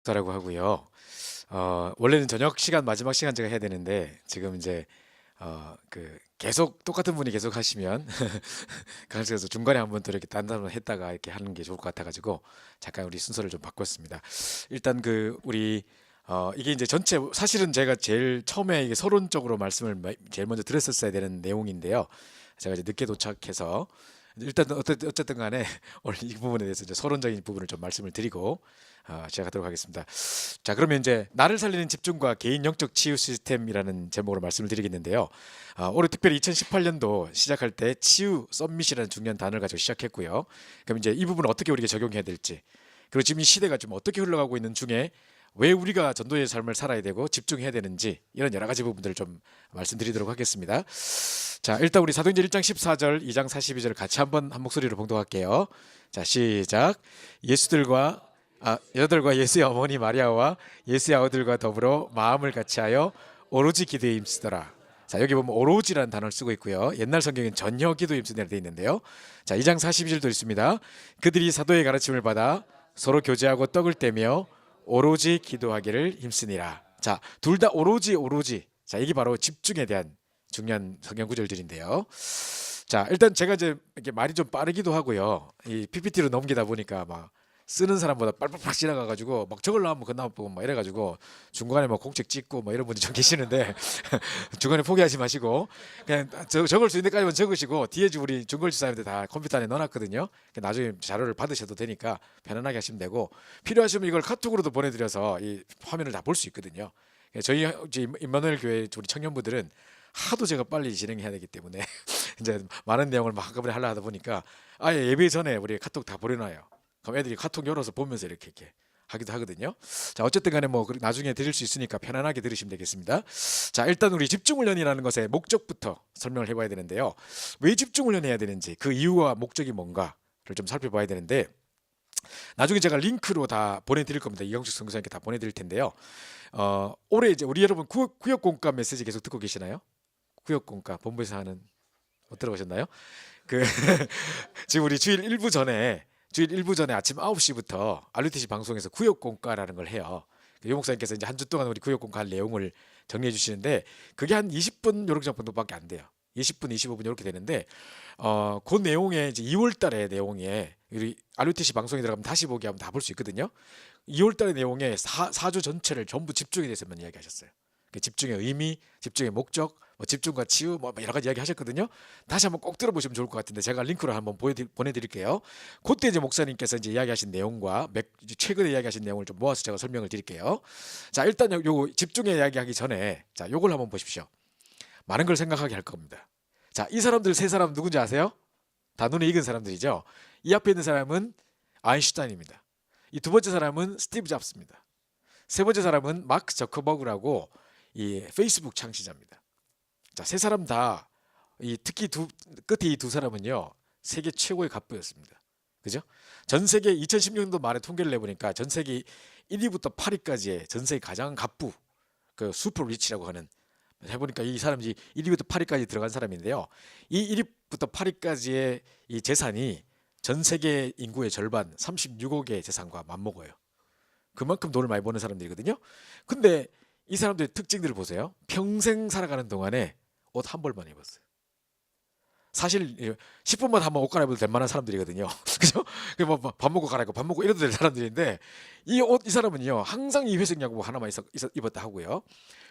박덕다라고 하고요. 원래는 저녁 시간 마지막 시간 제가 해야 되는데 지금 이제 계속 똑같은 분이 계속 하시면 그래서 중간에 한번 또 이렇게 딴 사람 했다가 이렇게 하는 게 좋을 것 같아가지고 잠깐 우리 순서를 좀 바꿨습니다. 일단 우리 이게 이제 전체 사실은 제가 제일 처음에 이게 서론적으로 말씀을 제일 먼저 드렸었어야 되는 내용인데요. 제가 이제 늦게 도착해서 일단 어쨌든 간에 오늘 이 부분에 대해서 이제 서론적인 부분을 좀 말씀을 드리고 시작하도록 하겠습니다. 자, 그러면 이제 나를 살리는 집중과 개인 영적 치유 시스템이라는 제목으로 말씀을 드리겠는데요. 올해 특별히 2018년도 시작할 때 치유 썸밋이라는 중요한 단어를 가지고 시작했고요. 그럼 이제 이 부분을 어떻게 우리가 적용해야 될지, 그리고 지금 이 시대가 좀 어떻게 흘러가고 있는 중에 왜 우리가 전도의 삶을 살아야 되고 집중해야 되는지, 이런 여러 가지 부분들을 좀 말씀드리도록 하겠습니다. 자, 일단 우리 사도행전 1장 14절, 2장 42절 같이 한번 한 목소리로 봉독할게요. 자, 시작. 여자들과 예수의 어머니 마리아와 예수의 아우들과 더불어 마음을 같이하여 오로지 기도에 힘쓰더라. 자, 여기 보면 오로지라는 단어를 쓰고 있고요. 옛날 성경엔 전혀 기도에 힘쓰더라 되어 있는데요. 자, 2장 42절도 있습니다. 그들이 사도의 가르침을 받아 서로 교제하고 떡을 떼며 오로지 기도하기를 힘쓰니라. 자, 둘 다 오로지. 자, 이게 바로 집중에 대한 중요한 성경 구절들인데요. 자, 일단 제가 이제 이렇게 말이 좀 빠르기도 하고요. 이 PPT로 넘기다 보니까 막 쓰는 사람보다 빨빨빨 지나가가지고 막 적으려고 하면 그나마 보고 막 이래가지고 중간에 뭐 공책 찍고 뭐 이런 분이 좀 계시는데 중간에 포기하지 마시고 그냥 적을 수 있는 데까지만 적으시고 뒤에 우리 중걸지사님들 다 컴퓨터 안에 넣어놨거든요. 나중에 자료를 받으셔도 되니까 편안하게 하시면 되고, 필요하시면 이걸 카톡으로도 보내드려서 이 화면을 다 볼 수 있거든요. 저희 임마누엘 교회 우리 청년부들은 하도 제가 빨리 진행해야 되기 때문에 이제 많은 내용을 막 한꺼번에 하려 하다 보니까 아예 예배 전에 우리 카톡 다 보내놔요. 그럼 애들이 카톡 열어서 보면서 이렇게 하기도 하거든요. 자, 어쨌든 간에 뭐 나중에 드릴 수 있으니까 편안하게 들으시면 되겠습니다. 자, 일단 우리 집중훈련이라는 것의 목적부터 설명을 해봐야 되는데요. 왜 집중훈련 해야 되는지, 그 이유와 목적이 뭔가를 좀 살펴봐야 되는데, 나중에 제가 링크로 다 보내드릴 겁니다. 이영식 선교사님께 다 보내드릴 텐데요. 올해 이제 우리 여러분 구역공과 메시지 계속 듣고 계시나요? 구역공과 본부에서 하는 못 들어보셨나요? 그 지금 우리 주일 1부 전에 아침 9시부터 RUTC 방송에서 구역공과라는 걸 해요. 유 목사님께서 이제 한 주 동안 우리 구역공과 할 내용을 정리해 주시는데, 그게 한 20분 요렇게 정도밖에 안 돼요. 20분, 25분 이렇게 되는데, 그 내용에 이제 2월 달의 내용에 우리 RUTC 방송에 들어가면 다시 보기 하면 다 볼 수 있거든요. 2월 달의 내용에 4주 전체를 전부 집중에 대해서만 이야기하셨어요. 그 집중의 의미, 집중의 목적, 뭐 집중과 치유, 뭐 여러 가지 이야기 하셨거든요. 다시 한번 꼭 들어보시면 좋을 것 같은데 제가 링크로 한번 보내드릴게요. 그때 이제 목사님께서 이제 이야기하신 내용과 최근에 이야기하신 내용을 좀 모아서 제가 설명을 드릴게요. 자, 일단 요 집중에 이야기하기 전에 자, 요걸 한번 보십시오. 많은 걸 생각하게 할 겁니다. 자, 이 사람들 세 사람 누군지 아세요? 다 눈에 익은 사람들이죠. 이 앞에 있는 사람은 아인슈타인입니다. 이 두 번째 사람은 스티브 잡스입니다. 세 번째 사람은 마크 저커버그라고 이 페이스북 창시자입니다. 자, 세 사람 다 특히 끝에 이 두 사람은요, 세계 최고의 갑부였습니다. 그죠? 전 세계 2016년도 말에 통계를 내보니까 전 세계 1위부터 8위까지의 전 세계 가장 갑부, 그 슈퍼 리치라고 하는, 해보니까 이 사람이 1위부터 8위까지 들어간 사람인데요. 이 1위부터 8위까지의 이 재산이 전 세계 인구의 절반, 36억의 재산과 맞먹어요. 그만큼 돈을 많이 버는 사람들이거든요. 근데 이 사람들의 특징들을 보세요. 평생 살아가는 동안에 옷 한 벌만 입었어요. 사실 10분마다 한번 옷 갈아입어도 될 만한 사람들이거든요. 그죠? 밥 먹고 갈아입고 밥 먹고 이래도 될 사람들인데, 이 사람은요, 항상 이 회색 양복 하나만 입었다 하고요.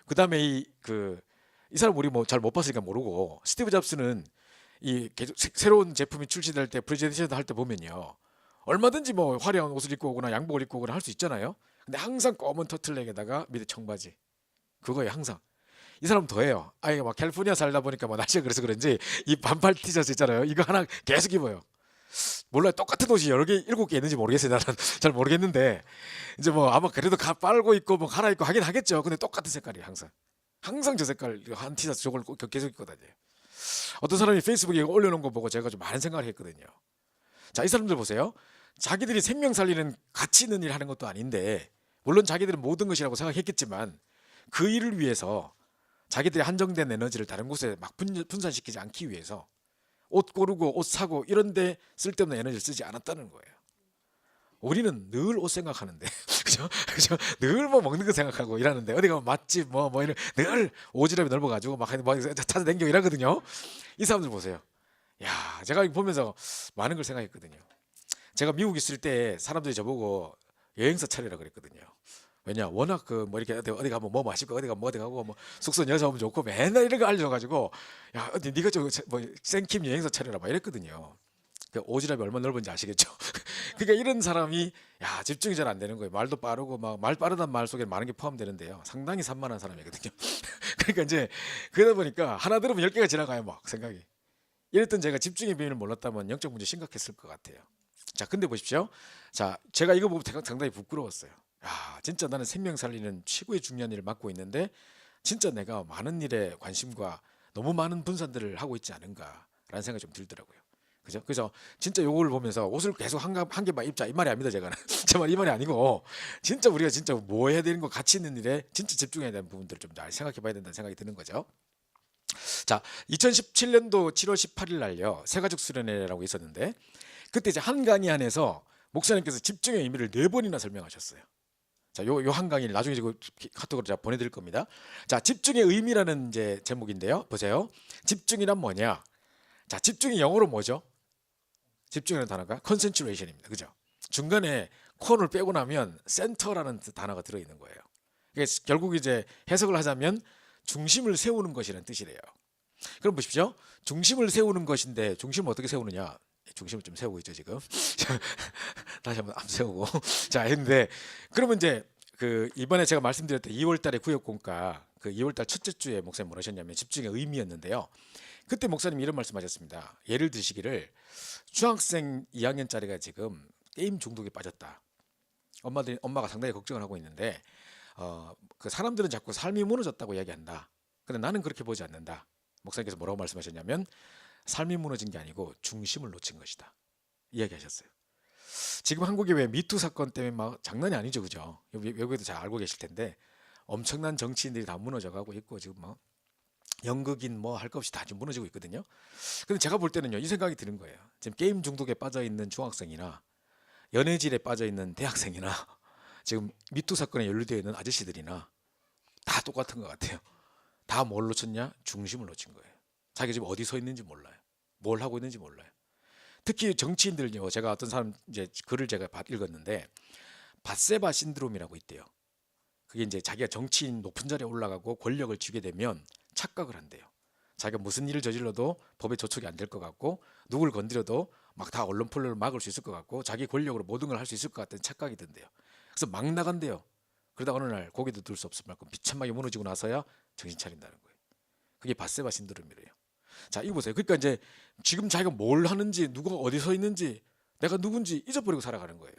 그 다음에 이 사람 우리 뭐 잘 못 봤으니까 모르고, 스티브 잡스는 계속 새로운 제품이 출시될 때 프레젠테이션 할 때 보면요, 얼마든지 뭐 화려한 옷을 입고 오거나 양복을 입고 오거나 할 수 있잖아요. 근데 항상 검은 터틀넥에다가 밑에 청바지, 그거예요 항상. 이 사람 더해요. 아예 막 캘리포니아 살다 보니까 뭐 날씨가 그래서 그런지 이 반팔 티셔츠 있잖아요, 이거 하나 계속 입어요. 몰라요. 똑같은 옷이 여러 개 7개 있는지 모르겠어요. 나는 잘 모르겠는데, 이제 뭐 아마 그래도 빨고 입고 뭐 갈아입고 하긴 하겠죠. 근데 똑같은 색깔이에요 항상 저 색깔 한 티셔츠 저걸 꼭 계속 입고 다녀요. 어떤 사람이 페이스북에 올려놓은 거 보고 제가 좀 많은 생각을 했거든요. 자, 이 사람들 보세요. 자기들이 생명 살리는 가치 있는 일 하는 것도 아닌데, 물론 자기들은 모든 것이라고 생각했겠지만 그 일을 위해서 자기들의 한정된 에너지를 다른 곳에 막 분산시키지 않기 위해서 옷 고르고 옷 사고 이런 데 쓸데없는 에너지를 쓰지 않았다는 거예요. 우리는 늘 옷 생각하는데 그죠? 그죠? 늘 뭐 먹는 거 생각하고 일하는데 어디 가면 맛집 뭐 이런 늘 오지랖이 넓어가지고 막 찾아다니고 이러거든요. 이 사람들 보세요. 야, 제가 이거 보면서 많은 걸 생각했거든요. 제가 미국 있을 때 사람들이 저보고 여행사 차리라 그랬거든요. 왜냐, 워낙 그 뭐 이렇게 어디 가면 뭐 마시고 어디 가면 뭐 어디 가고 뭐 숙소는 여자 오면 좋고 맨날 이런 거 알려줘가지고 야, 어디 네가 좀 뭐 생킴 여행사 차려라 막 이랬거든요. 그 오지랖이 얼마나 넓은지 아시겠죠? 그러니까 이런 사람이 야, 집중이 잘 안 되는 거예요. 말도 빠르고 막 말 빠르단 말 속에 많은 게 포함되는데요. 상당히 산만한 사람이거든요. 그러니까 이제 그러다 보니까 하나 들으면 10개가 지나가요, 막 생각이. 이랬던 제가 집중의 비밀을 몰랐다면 영적 문제 심각했을 것 같아요. 자, 근데 보십시오. 자, 제가 이거 보고 상당히 부끄러웠어요. 야, 진짜 나는 생명 살리는 최고의 중요한 일을 맡고 있는데 진짜 내가 많은 일에 관심과 너무 많은 분산들을 하고 있지 않은가라는 생각이 좀 들더라고요. 그죠? 그래서 진짜 요거를 보면서 옷을 계속 한 개만 입자 이 말이 아닙니다. 제가 제 말 이 말이 아니고 진짜 우리가 진짜 뭐 해야 되는 거 가치 있는 일에 진짜 집중해야 되는 부분들을 좀 잘 생각해 봐야 된다는 생각이 드는 거죠. 자, 2017년도 7월 18일 날요. 새가족 수련회라고 있었는데 그때 이제 한 강의 안에서 목사님께서 집중의 의미를 4번이나 설명하셨어요. 자, 요 한 강의를 나중에 이거 카톡으로 제가 보내드릴 겁니다. 자, 집중의 의미라는 이제 제목인데요. 보세요. 집중이란 뭐냐? 자, 집중이 영어로 뭐죠? 집중이라는 단어가 concentration입니다. 그죠? 중간에 콘을 빼고 나면 센터라는 단어가 들어있는 거예요. 그래서 결국 이제 해석을 하자면 중심을 세우는 것이라는 뜻이래요. 그럼 보십시오. 중심을 세우는 것인데 중심을 어떻게 세우느냐? 중심을 좀 세우고 있죠 지금. 다시 한번 앞 세우고. 자, 했는데 그러면 이제 그 이번에 제가 말씀드렸던 2월달에 구역공과 그 2월달 첫째 주에 목사님 뭐라 하셨냐면 집중의 의미였는데요. 그때 목사님이 이런 말씀하셨습니다. 예를 드시기를 중학생 2학년짜리가 지금 게임 중독에 빠졌다. 엄마가 상당히 걱정을 하고 있는데 그 사람들은 자꾸 삶이 무너졌다고 이야기한다. 근데 나는 그렇게 보지 않는다. 목사님께서 뭐라고 말씀하셨냐면 삶이 무너진 게 아니고 중심을 놓친 것이다. 이야기하셨어요. 지금 한국이 왜 미투 사건 때문에 막 장난이 아니죠, 그죠? 외국에도 잘 알고 계실 텐데 엄청난 정치인들이 다 무너져가고 있고 지금 뭐 연극인 뭐 할 것 없이 다 지금 무너지고 있거든요. 근데 제가 볼 때는요, 이 생각이 드는 거예요. 지금 게임 중독에 빠져 있는 중학생이나 연애질에 빠져 있는 대학생이나 지금 미투 사건에 연루되어 있는 아저씨들이나 다 똑같은 것 같아요. 다 뭘 놓쳤냐? 중심을 놓친 거예요. 자기가 지금 어디 서 있는지 몰라요. 뭘 하고 있는지 몰라요. 특히 정치인들요. 제가 어떤 사람 이제 글을 제가 읽었는데 밧세바 신드롬이라고 있대요. 그게 이제 자기가 정치인 높은 자리에 올라가고 권력을 쥐게 되면 착각을 한대요. 자기가 무슨 일을 저질러도 법에 저촉이 안 될 것 같고 누굴 건드려도 막 다 언론 폭로를 막을 수 있을 것 같고 자기 권력으로 모든 걸 할 수 있을 것 같은 착각이 든대요. 그래서 막 나간대요. 그러다 어느 날 고개도 들 수 없을 만큼 비참하게 무너지고 나서야 정신 차린다는 거예요. 그게 밧세바 신드롬이래요. 자, 이거 보세요. 그러니까 이제 지금 자기가 뭘 하는지 누가 어디 서 있는지 내가 누군지 잊어버리고 살아가는 거예요.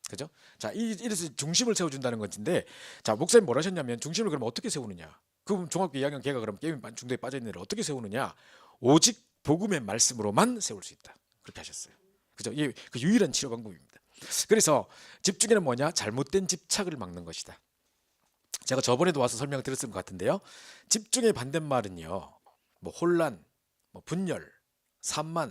그죠? 자, 이래서 중심을 세워준다는 건데, 자, 목사님 뭘 하셨냐면 중심을 그럼 어떻게 세우느냐? 그럼 중학교 2학년 걔가 그럼 게임 중독에 빠져 있는 애를 어떻게 세우느냐? 오직 복음의 말씀으로만 세울 수 있다. 그렇게 하셨어요. 그죠? 이게 그 유일한 치료 방법입니다. 그래서 집중이란 뭐냐? 잘못된 집착을 막는 것이다. 제가 저번에도 와서 설명을 드렸을 것 같은데요. 집중의 반대말은요. 뭐 혼란, 뭐 분열, 산만,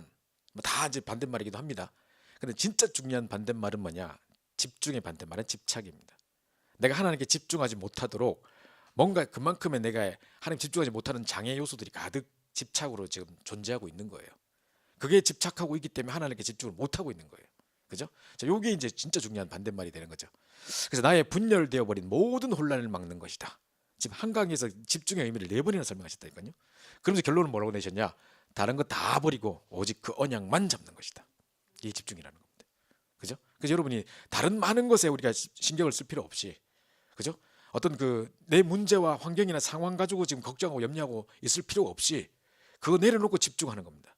뭐 다 이제 반대말이기도 합니다. 근데 진짜 중요한 반대말은 뭐냐? 집중의 반대말은 집착입니다. 내가 하나님께 집중하지 못하도록 뭔가 그만큼의 내가 하나님 집중하지 못하는 장애 요소들이 가득 집착으로 지금 존재하고 있는 거예요. 그게 집착하고 있기 때문에 하나님께 집중을 못하고 있는 거예요. 그죠? 자, 요게 이제 진짜 중요한 반대말이 되는 거죠. 그래서 나의 분열되어 버린 모든 혼란을 막는 것이다. 지금 한강에서 집중의 의미를 4번이나 설명하셨다니까요. 그러면서 결론은 뭐라고 내셨냐? 다른 거 다 버리고 오직 그 언약만 잡는 것이다. 이게 집중이라는 겁니다. 그죠? 그래서 여러분이 다른 많은 것에 우리가 신경을 쓸 필요 없이, 그죠? 어떤 그 내 문제와 환경이나 상황 가지고 지금 걱정하고 염려하고 있을 필요 없이 그거 내려놓고 집중하는 겁니다.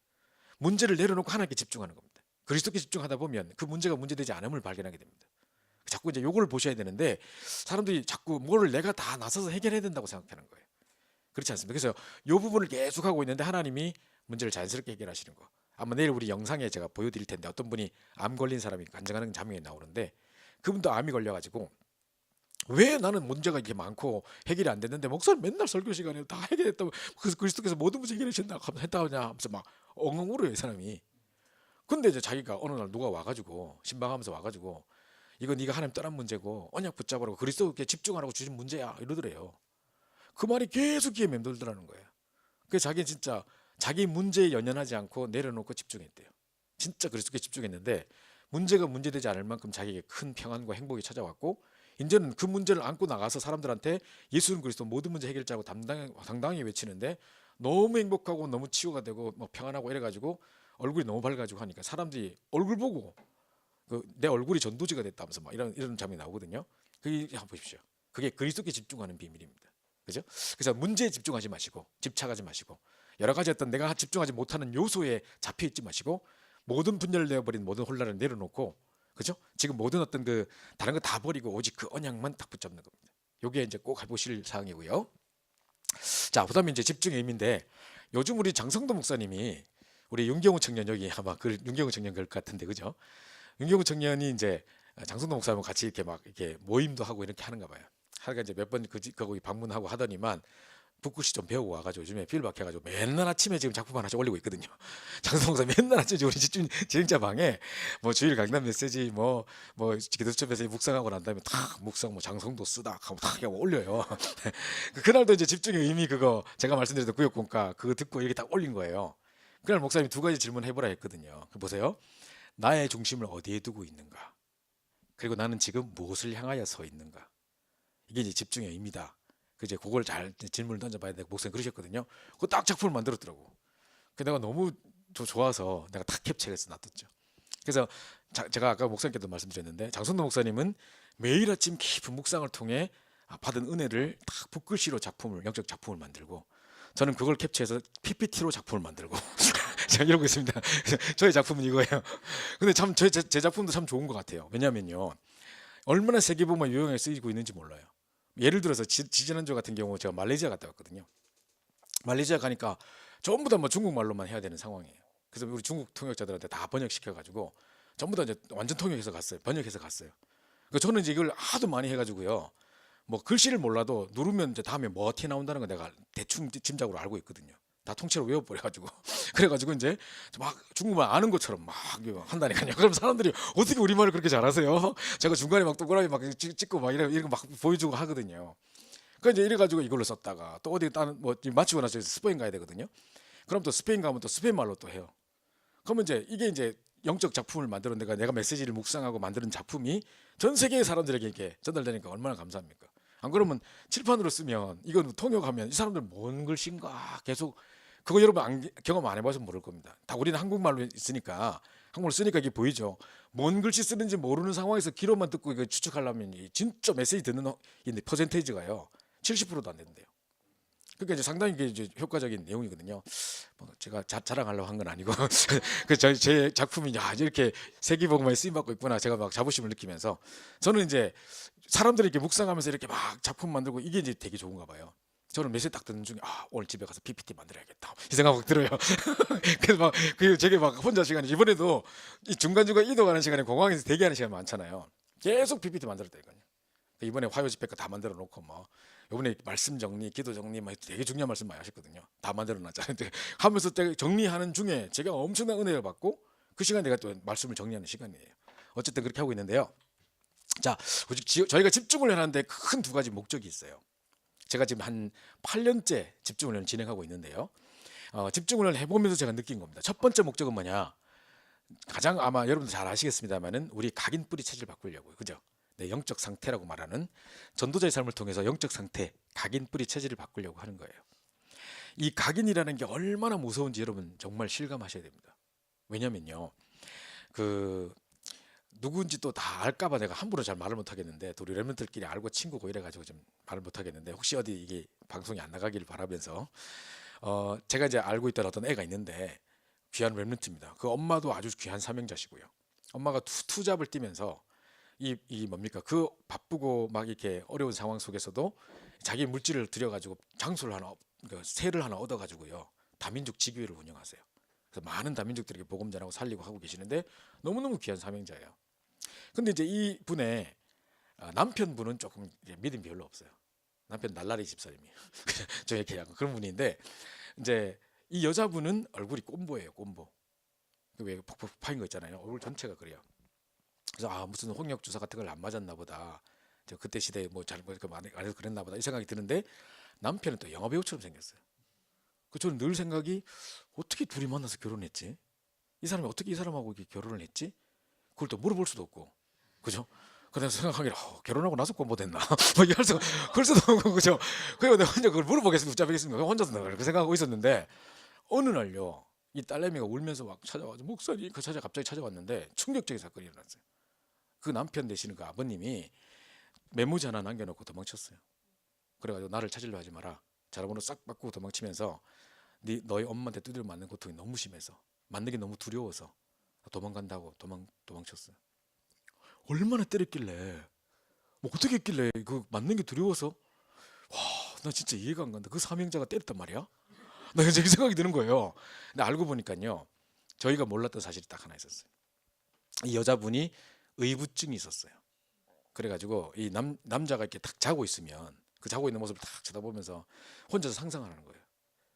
문제를 내려놓고 하나님께 집중하는 겁니다. 그리스도께 집중하다 보면 그 문제가 문제되지 않음을 발견하게 됩니다. 자꾸 이제 요걸 보셔야 되는데 사람들이 자꾸 뭐를 내가 다 나서서 해결해야 된다고 생각하는 거예요. 그렇지 않습니다. 그래서 요 부분을 계속 하고 있는데 하나님이 문제를 자연스럽게 해결하시는 거. 아마 내일 우리 영상에 제가 보여드릴 텐데 어떤 분이 암 걸린 사람이 간증하는 장면이 나오는데 그분도 암이 걸려가지고 왜 나는 문제가 이렇게 많고 해결이 안 됐는데 목사님 맨날 설교 시간에 다 해결했다고 그래서 그리스도께서 모든 문제 해결하신다 했다냐 하면서 막 엉엉 울어요 이 사람이. 근데 이제 자기가 어느 날 누가 와가지고 신방하면서 와가지고 이거 네가 하나님 떠난 문제고 언약 붙잡으라고 그리스도께 집중하라고 주신 문제야 이러더래요. 그 말이 계속 귀에 맴돌더라는 거예요. 그 자기는 진짜 자기 문제에 연연하지 않고 내려놓고 집중했대요. 진짜 그리스도께 집중했는데 문제가 문제되지 않을 만큼 자기에게 큰 평안과 행복이 찾아왔고 이제는 그 문제를 안고 나가서 사람들한테 예수는 그리스도 모든 문제 해결자고 당당히 외치는데 너무 행복하고 너무 치유가 되고 뭐 평안하고 이래가지고 얼굴이 너무 밝아지고 하니까 사람들이 얼굴 보고 내 얼굴이 전도지가 됐다면서 막 이런 장면이 나오거든요. 그게 한번 보십시오. 그게 그리스도께 집중하는 비밀입니다. 그죠? 그래서 문제에 집중하지 마시고 집착하지 마시고 여러 가지 어떤 내가 집중하지 못하는 요소에 잡혀 있지 마시고 모든 분열되어 버린 모든 혼란을 내려놓고 그죠? 지금 모든 어떤 그 다른 거 다 버리고 오직 그 언약만 딱 붙잡는 겁니다. 요게 이제 꼭 해보실 사항이고요. 자, 그다음에 이제 집중의 의미인데 요즘 우리 장성도 목사님이 우리 윤경우 청년 여기 아마 그 윤경우 청년 그럴 것 같은데 그죠? 윤경우 청년이 이제 장성도 목사님과 같이 이렇게 막 이렇게 모임도 하고 이렇게 하는가 봐요. 하루가 이제 몇 번 거기 방문하고 하더니만 붓글씨 좀 배우고 와가지고 요즘에 필박 해가지고 맨날 아침에 지금 작품 하나씩 올리고 있거든요. 장성사 맨날 아침에 우리 집중 진행자 방에 뭐 주일 강단 메시지 뭐 기도처 메시지 묵상하고 난 다음에 탁 묵상 뭐 장성도 쓰다 하고 탁 하고 올려요. 그날도 이제 집중의 의미 그거 제가 말씀드렸던 구역공과 그거 듣고 이렇게 딱 올린 거예요. 그날 목사님이 두 가지 질문 해보라 했거든요. 보세요. 나의 중심을 어디에 두고 있는가? 그리고 나는 지금 무엇을 향하여 서 있는가? 이게 이제 집중의 의미다. 이제 그걸 잘 질문을 던져봐야 되고 목사님 그러셨거든요. 그 딱 작품을 만들었더라고. 그 내가 너무 좋아서 내가 탁 캡처해서 놔뒀죠. 그래서 제가 아까 목사님께도 말씀드렸는데 장선도 목사님은 매일 아침 깊은 묵상을 통해 받은 은혜를 딱 붓글씨로 영적 작품을 만들고 저는 그걸 캡처해서 PPT로 작품을 만들고 제가 이러고 있습니다. 저의 작품은 이거예요. 근데 참 제 작품도 참 좋은 것 같아요. 왜냐하면요. 얼마나 세계보면 유용하게 쓰이고 있는지 몰라요. 예를 들어서 지지난주 같은 경우 제가 말레이시아 갔다 왔거든요. 말레이시아 가니까 전부 다 뭐 중국말로만 해야 되는 상황이에요. 그래서 우리 중국 통역자들한테 다 번역시켜가지고 전부 다 이제 완전 통역해서 갔어요. 번역해서 갔어요. 그러니까 저는 이제 이걸 하도 많이 해가지고요. 뭐 글씨를 몰라도 누르면 이제 다음에 뭐 어떻게 나온다는 거 내가 대충 짐작으로 알고 있거든요. 다 통째로 외워버려가지고 그래가지고 이제 막 중국말 아는 것처럼 막 한다니까요. 그럼 사람들이 어떻게 우리말을 그렇게 잘하세요? 제가 중간에 막 동그라미 막 찍고 막 이런 막 보여주고 하거든요. 그러니까 이제 이래가지고 이걸로 썼다가 또 어디 다른 뭐 마치고 나서 스페인 가야 되거든요. 그럼 또 스페인 가면 또 스페인 말로 또 해요. 그러면 이제 이게 이제 영적 작품을 만드는 내가 메시지를 묵상하고 만드는 작품이 전 세계의 사람들에게 이렇게 전달되니까 얼마나 감사합니까? 안 그러면 칠판으로 쓰면 이건 통역하면 이 사람들 뭔 글씨인가 계속 그거 여러분 경험 안 해봐서 모를 겁니다. 다 우리는 한국말로 있으니까 한국말 쓰니까 이게 보이죠. 뭔 글씨 쓰는지 모르는 상황에서 기로만 듣고 이거 추측하려면 진짜 메시지 듣는 퍼센테이지가요 70%도 안 된대요. 그러니까 이제 상당히 이게 이제 효과적인 내용이거든요. 뭐 제가 자랑하려고 한 건 아니고 제 작품이 이렇게 세계복음에 쓰임 받고 있구나 제가 막 자부심을 느끼면서 저는 이제 사람들이 이렇게 묵상하면서 이렇게 막 작품 만들고 이게 이제 되게 좋은가 봐요. 저는 메시지 딱 듣는 중에 오늘 집에 가서 PPT 만들어야겠다 이 생각 막 들어요. 그래서 막 제게 막 혼자 시간이 이번에도 이 중간중간 이동하는 시간에 공항에서 대기하는 시간 많잖아요. 계속 PPT 만들었다니까요. 이번에 화요 집회 다 만들어 놓고 뭐 이번에 말씀 정리, 기도 정리 막 되게 중요한 말씀 많이 하셨거든요. 다 만들어 놨잖아요. 하면서 정리하는 중에 제가 엄청난 은혜를 받고 그 시간 내가 또 말씀을 정리하는 시간이에요. 어쨌든 그렇게 하고 있는데요. 자, 저희가 집중을 하는데 큰 두 가지 목적이 있어요. 제가 지금 한 8년째 집중을 진행하고 있는데요. 집중을 해보면서 제가 느낀 겁니다. 첫 번째 목적은 뭐냐? 가장 아마 여러분들 잘 아시겠습니다만은 우리 각인 뿌리 체질을 바꾸려고요. 그죠? 네, 영적 상태라고 말하는 전도자의 삶을 통해서 영적 상태, 각인 뿌리 체질을 바꾸려고 하는 거예요. 이 각인이라는 게 얼마나 무서운지 여러분 정말 실감하셔야 됩니다. 왜냐면요. 누구인지 또 다 알까봐 내가 함부로 잘 말을 못하겠는데 우리 렘넌트들끼리 알고 친구고 이래가지고 좀 말을 못하겠는데 혹시 어디 이게 방송이 안 나가기를 바라면서 제가 이제 알고 있던 어떤 애가 있는데 귀한 렘넌트입니다. 그 엄마도 아주 귀한 사명자시고요. 엄마가 투잡을 뛰면서 뭡니까 그 바쁘고 막 이렇게 어려운 상황 속에서도 자기 물질을 들여가지고 장소를 하나 세를 하나 얻어가지고요 다민족 지교회를 운영하세요. 그래서 많은 다민족들에게 복음 전하고 살리고 하고 계시는데 너무너무 귀한 사명자예요. 근데 이제 이 분의 남편분은 조금 믿음이 별로 없어요. 남편 날라리 집사님이에요. 저 이렇게 약간 그런 분인데 이제 이 여자분은 얼굴이 꼼보예요. 꼼보. 왜 폭폭 파인 거 있잖아요. 얼굴 전체가 그래요. 그래서 무슨 홍역 주사 같은 걸 안 맞았나 보다. 저 그때 시대에 뭐 잘못 안 해서 그랬나 보다 이 생각이 드는데 남편은 또 영화 배우처럼 생겼어요. 그 저는 늘 생각이 어떻게 둘이 만나서 결혼했지? 이 사람이 어떻게 이 사람하고 이렇게 결혼을 했지? 그걸 또 물어볼 수도 없고, 그죠? 그래서 생각하기를 결혼하고 나서 공부됐나? 뭐 이할 수, 그럴 수도 없고, 그죠? 그래서 내가 혼자 그걸 물어보겠습니까? 붙잡겠습니까? 혼자서 내가 그렇게 생각하고 있었는데 어느 날요, 이 딸내미가 울면서 막 찾아와서 목사님 그 찾아 갑자기 찾아왔는데 충격적인 사건이 일어났어요. 그 남편 되시는 그 아버님이 메모지 하나 남겨놓고 도망쳤어요. 그래가지고 나를 찾으려 하지 마라. 전화번호 싹 바꾸고 도망치면서 너희 엄마한테 두드려 맞는 고통이 너무 심해서 맞는 게 너무 두려워서 도망간다고 도망쳤어요. 얼마나 때렸길래 뭐 어떻게 했길래 그 맞는 게 두려워서 나 진짜 이해가 안 간다. 그 사명자가 때렸단 말이야. 나 이제 그 생각이 드는 거예요. 근데 알고 보니까요 저희가 몰랐던 사실이 딱 하나 있었어요. 이 여자분이 의부증이 있었어요. 그래가지고 이 남자가 이렇게 딱 자고 있으면 그 자고 있는 모습을 딱 쳐다보면서 혼자서 상상을 하는 거예요.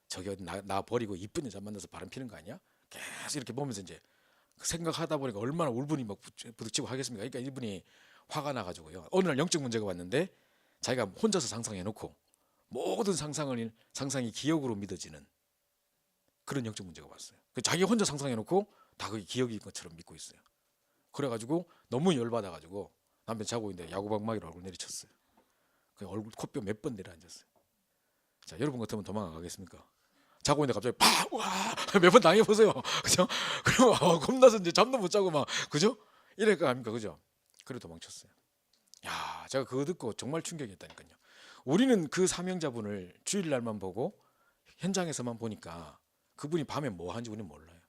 저기 어디 나 버리고 이쁜 여자 만나서 바람 피는 거 아니야? 계속 이렇게 보면서 이제 생각하다 보니까 얼마나 울분이 막 부딪히고 하겠습니까? 그러니까 이분이 화가 나가지고요. 어느 날 영적 문제가 왔는데 자기가 혼자서 상상해놓고 모든 상상이 기억으로 믿어지는 그런 영적 문제가 왔어요. 자기 혼자 상상해놓고 다 그게 기억인 것처럼 믿고 있어요. 그래가지고 너무 열받아가지고 남편 자고 있는데 야구방망이로 얼굴 내리쳤어요. 그 얼굴 코뼈 몇 번 내려앉았어요. 자, 여러분 같으면 도망 안 가겠습니까? 자고 있는데 갑자기 몇 번 당해보세요. 그죠? 그럼 겁나서 이제 잠도 못 자고 막 그죠? 이럴 거 아닙니까? 그죠? 그래 도망쳤어요. 야, 제가 그거 듣고 정말 충격이었다니까요. 우리는 그 사명자분을 주일날만 보고 현장에서만 보니까 그분이 밤에 뭐 하는지 우리는 몰라요.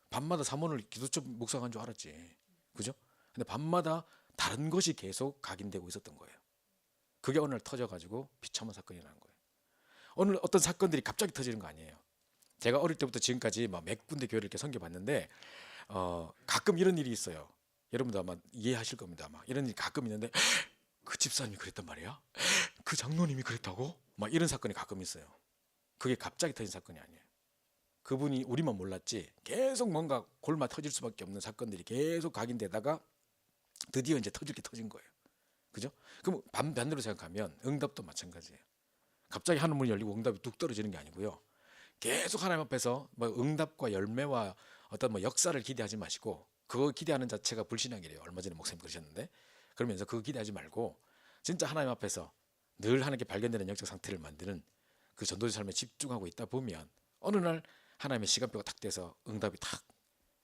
밤마다 사모를 기도처 묵상한 줄 알았지. 그죠? 근데 밤마다 다른 것이 계속 각인되고 있었던 거예요. 그게 어느 날 터져가지고 비참한 사건이 나는 거예요. 오늘 어떤 사건들이 갑자기 터지는 거 아니에요. 제가 어릴 때부터 지금까지 막 몇 군데 교회를 이렇게 섬겨봤는데 가끔 이런 일이 있어요. 여러분도 아마 이해하실 겁니다. 아마 이런 일이 가끔 있는데 그 집사님이 그랬단 말이야? 그 장로님이 그랬다고? 막 이런 사건이 가끔 있어요. 그게 갑자기 터진 사건이 아니에요. 그분이 우리만 몰랐지 계속 뭔가 골마 터질 수밖에 없는 사건들이 계속 각인되다가 드디어 이제 터질 게 터진 거예요. 그죠? 그럼 반대로 생각하면 응답도 마찬가지예요. 갑자기 하늘 문이 열리고 응답이 뚝 떨어지는 게 아니고요. 계속 하나님 앞에서 뭐 응답과 열매와 어떤 뭐 역사를 기대하지 마시고 그거 기대하는 자체가 불신앙이래요. 얼마 전에 목사님 그러셨는데 그러면서 그거 기대하지 말고 진짜 하나님 앞에서 늘 하나님께 발견되는 영적 상태를 만드는 그 전도자 삶에 집중하고 있다 보면 어느 날 하나님의 시간표가 탁 돼서 응답이 탁